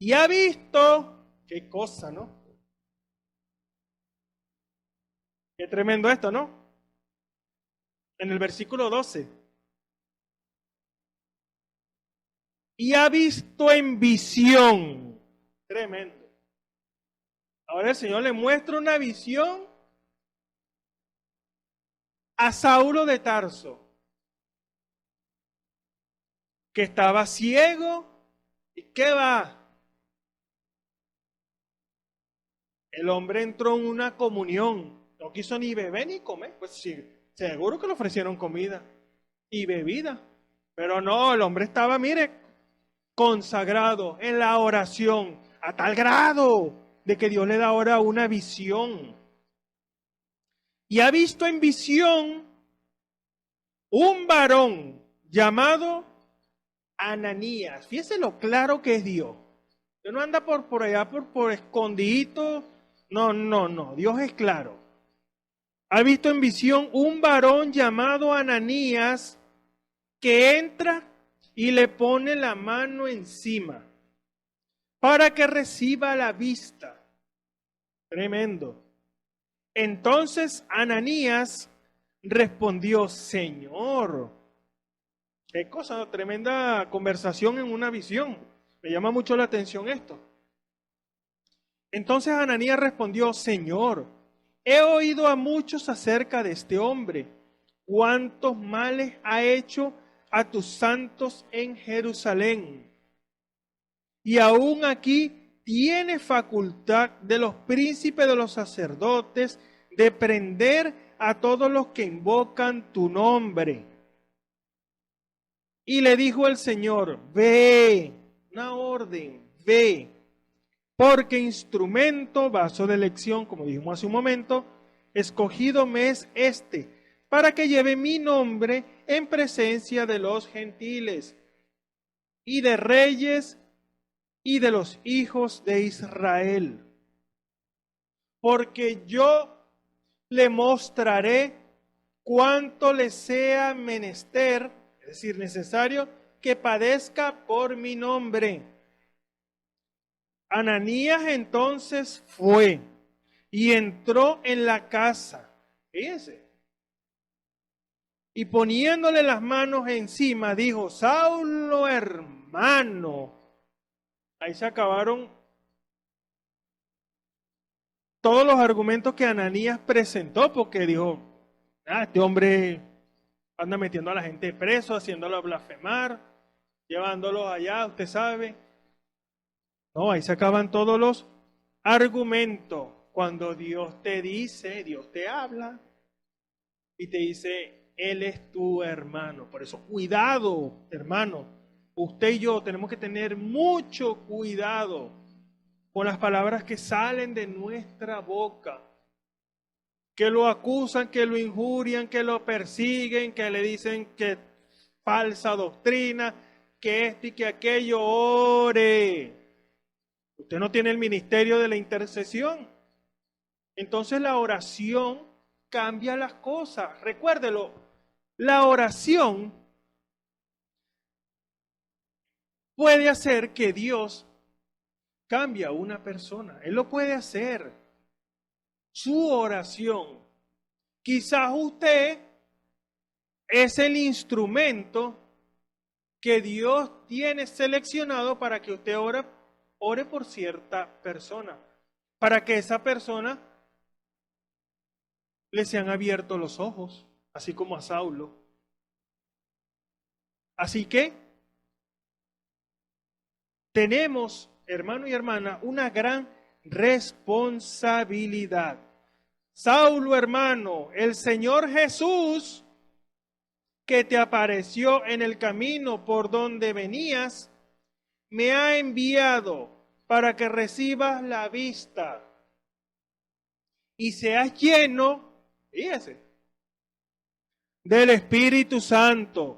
y ha visto, qué cosa, ¿no? Qué tremendo esto, ¿no? En el versículo 12. Y ha visto en visión, tremendo. Ahora el Señor le muestra una visión a Saulo de Tarso, que estaba ciego. ¿Y qué va? El hombre entró en una comunión. No quiso ni beber ni comer. Pues sí, seguro que le ofrecieron comida y bebida. Pero no, el hombre estaba, mire, consagrado en la oración. A tal grado de que Dios le da ahora una visión. Y ha visto en visión un varón llamado Ananías. Fíjese lo claro que es Dios. Dios no anda por allá por escondidito. No. Dios es claro. Ha visto en visión un varón llamado Ananías que entra y le pone la mano encima para que reciba la vista. Tremendo. Entonces Ananías respondió, Señor. Qué cosa, tremenda conversación en una visión. Me llama mucho la atención esto. Entonces Ananías respondió, Señor, he oído a muchos acerca de este hombre, cuántos males ha hecho a tus santos en Jerusalén. Y aún aquí tiene facultad de los príncipes de los sacerdotes de prender a todos los que invocan tu nombre. Y le dijo el Señor, ve, una orden, ve, porque instrumento, vaso de elección, como dijimos hace un momento, escogido me es este, para que lleve mi nombre en presencia de los gentiles y de reyes y de los hijos de Israel. porque yo le mostraré cuánto le sea menester, es decir, necesario, que padezca por mi nombre. Ananías entonces fue y entró en la casa. Fíjense. Y poniéndole las manos encima, dijo: Saulo, hermano. Ahí se acabaron todos los argumentos que Ananías presentó, porque dijo: este hombre anda metiendo a la gente preso, haciéndolo blasfemar, llevándolos allá, usted sabe. No, ahí se acaban todos los argumentos. Cuando Dios te dice, Dios te habla y te dice: Él es tu hermano. Por eso, cuidado, hermano. Usted y yo tenemos que tener mucho cuidado con las palabras que salen de nuestra boca, que lo acusan, que lo injurian, que lo persiguen, que le dicen que falsa doctrina, que esto y que aquello. Ore. Usted no tiene el ministerio de la intercesión. Entonces la oración cambia las cosas. Recuérdelo, la oración puede hacer que Dios cambie a una persona. Él lo puede hacer. Su oración. Quizás usted es el instrumento que Dios tiene seleccionado para que usted ore por cierta persona, para que esa persona le sean abiertos los ojos, así como a Saulo. Así que tenemos, hermano y hermana, una gran responsabilidad. Saulo, hermano, el Señor Jesús, que te apareció en el camino por donde venías, me ha enviado para que recibas la vista y seas lleno, fíjese, del Espíritu Santo.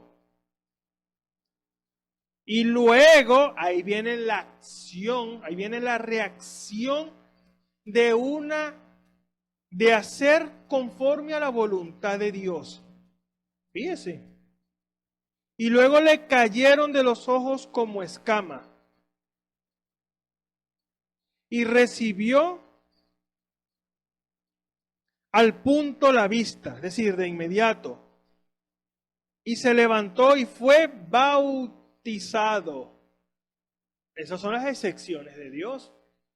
Y luego, ahí viene la acción, ahí viene la reacción de hacer conforme a la voluntad de Dios. Fíjese. Y luego le cayeron de los ojos como escama. Y recibió al punto la vista, es decir, de inmediato. Y se levantó y fue bautizado. Esas son las excepciones de Dios.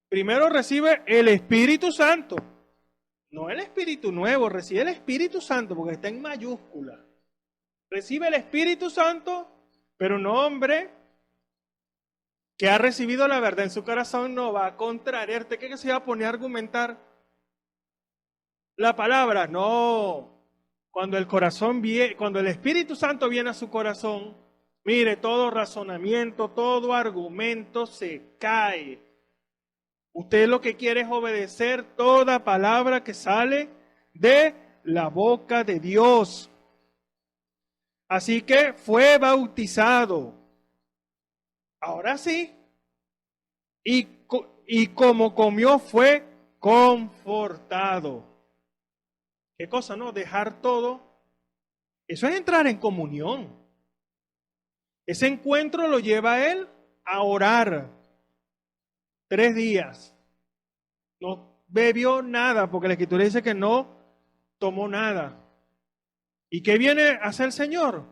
Primero recibe el Espíritu Santo. No el Espíritu Nuevo, recibe el Espíritu Santo porque está en mayúscula. Recibe el Espíritu Santo, pero un hombre que ha recibido la verdad en su corazón no va a contrariarte. ¿Qué se va a poner a argumentar la palabra? No. Cuando el Espíritu Santo viene a su corazón, mire, todo razonamiento, todo argumento se cae. Usted lo que quiere es obedecer toda palabra que sale de la boca de Dios. Así que fue bautizado. Ahora sí. Y como comió fue confortado. ¿Qué cosa, no? Dejar todo. Eso es entrar en comunión. Ese encuentro lo lleva a él a orar 3 días. No bebió nada, porque la Escritura dice que no tomó nada. ¿Y qué viene a hacer el Señor?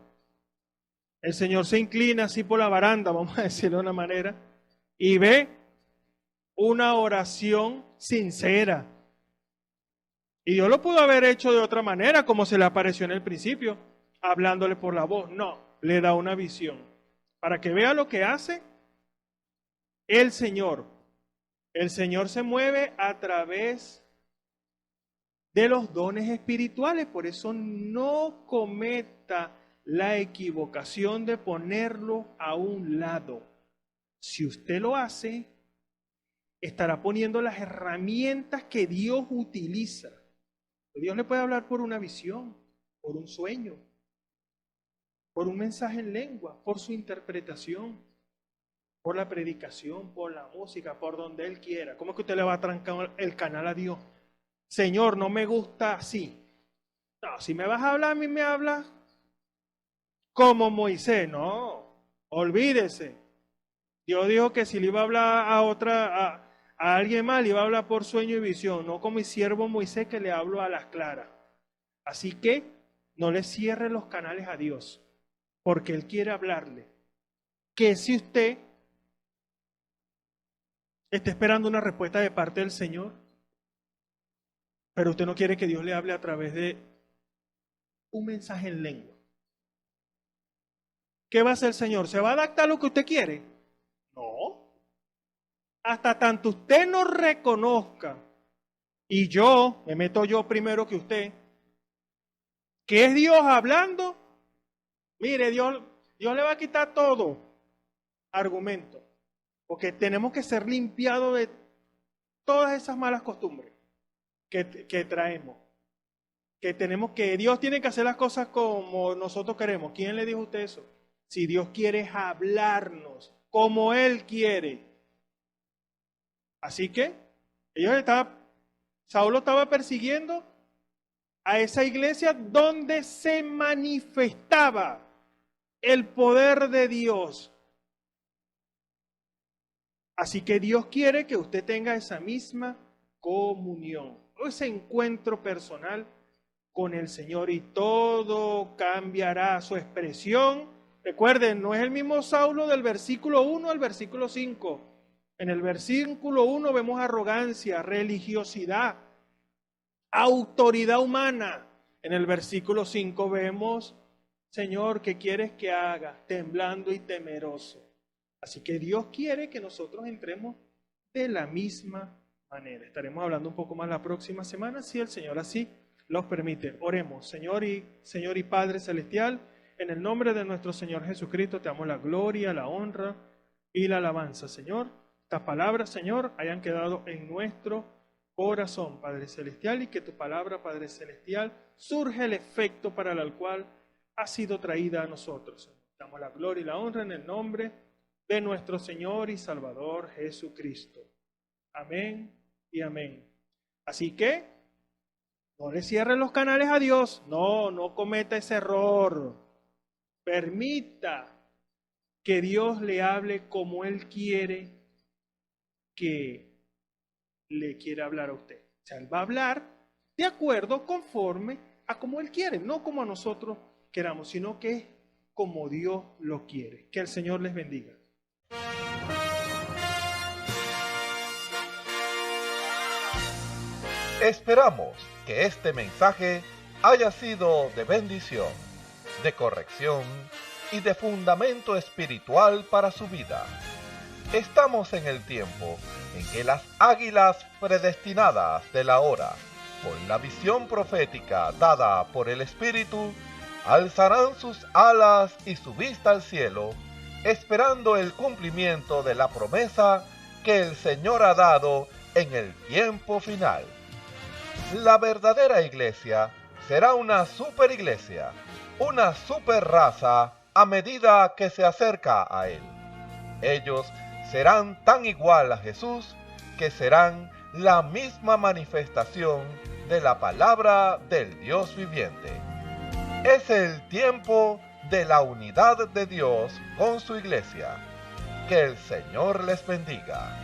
El Señor se inclina así por la baranda, vamos a decirlo de una manera, y ve una oración sincera. Y Dios lo pudo haber hecho de otra manera, como se le apareció en el principio, hablándole por la voz. No, le da una visión. Para que vea lo que hace el Señor. El Señor se mueve a través de los dones espirituales. Por eso no cometa la equivocación de ponerlo a un lado. Si usted lo hace, estará poniendo las herramientas que Dios utiliza. Dios le puede hablar por una visión, por un sueño, por un mensaje en lengua, por su interpretación, por la predicación, por la música, por donde Él quiera. ¿Cómo es que usted le va a trancar el canal a Dios? Señor, no me gusta así. No, si me vas a hablar, a mí me hablas como Moisés. No, olvídese. Dios dijo que si le iba a hablar a alguien más, le iba a hablar por sueño y visión, no como mi siervo Moisés que le hablo a las claras. Así que no le cierre los canales a Dios, porque Él quiere hablarle. Que si usted está esperando una respuesta de parte del Señor, pero usted no quiere que Dios le hable a través de un mensaje en lengua. ¿Qué va a hacer el Señor? ¿Se va a adaptar a lo que usted quiere? No. Hasta tanto usted no reconozca, y yo, me meto yo primero que usted, que es Dios hablando, mire, Dios le va a quitar todo argumento, porque tenemos que ser limpiados de todas esas malas costumbres que traemos. Que Dios tiene que hacer las cosas como nosotros queremos. ¿Quién le dijo a usted eso? Si Dios quiere hablarnos como Él quiere. Así que Saulo estaba persiguiendo a esa iglesia donde se manifestaba el poder de Dios. Así que Dios quiere que usted tenga esa misma comunión, ese encuentro personal con el Señor, y todo cambiará. Su expresión, recuerden, no es el mismo Saulo del versículo 1 al versículo 5. En el versículo 1 vemos arrogancia, religiosidad, autoridad humana. En el versículo 5 vemos, Señor, ¿qué quieres que haga? Temblando y temeroso. Así que Dios quiere que nosotros entremos de la misma manera. Estaremos hablando un poco más la próxima semana, si el Señor así los permite. Oremos. Señor y Padre Celestial, en el nombre de nuestro Señor Jesucristo, te damos la gloria, la honra y la alabanza, Señor. Estas palabras, Señor, hayan quedado en nuestro corazón, Padre Celestial, y que tu palabra, Padre Celestial, surge el efecto para el cual ha sido traída a nosotros. Te damos la gloria y la honra en el nombre de nuestro Señor y Salvador Jesucristo. Amén y amén. Así que no le cierren los canales a Dios. No cometa ese error. Permita que Dios le hable como Él quiere que le quiera hablar a usted. O sea, Él va a hablar de acuerdo, conforme a como Él quiere, no como a nosotros queramos, sino que es como Dios lo quiere. Que el Señor les bendiga. Esperamos que este mensaje haya sido de bendición, de corrección y de fundamento espiritual para su vida. Estamos en el tiempo en que las águilas predestinadas de la hora, por la visión profética dada por el Espíritu, alzarán sus alas y su vista al cielo, esperando el cumplimiento de la promesa que el Señor ha dado en el tiempo final. La verdadera iglesia será una superiglesia, una superraza a medida que se acerca a Él. Ellos serán tan igual a Jesús que serán la misma manifestación de la palabra del Dios viviente. Es el tiempo de la unidad de Dios con su iglesia. Que el Señor les bendiga.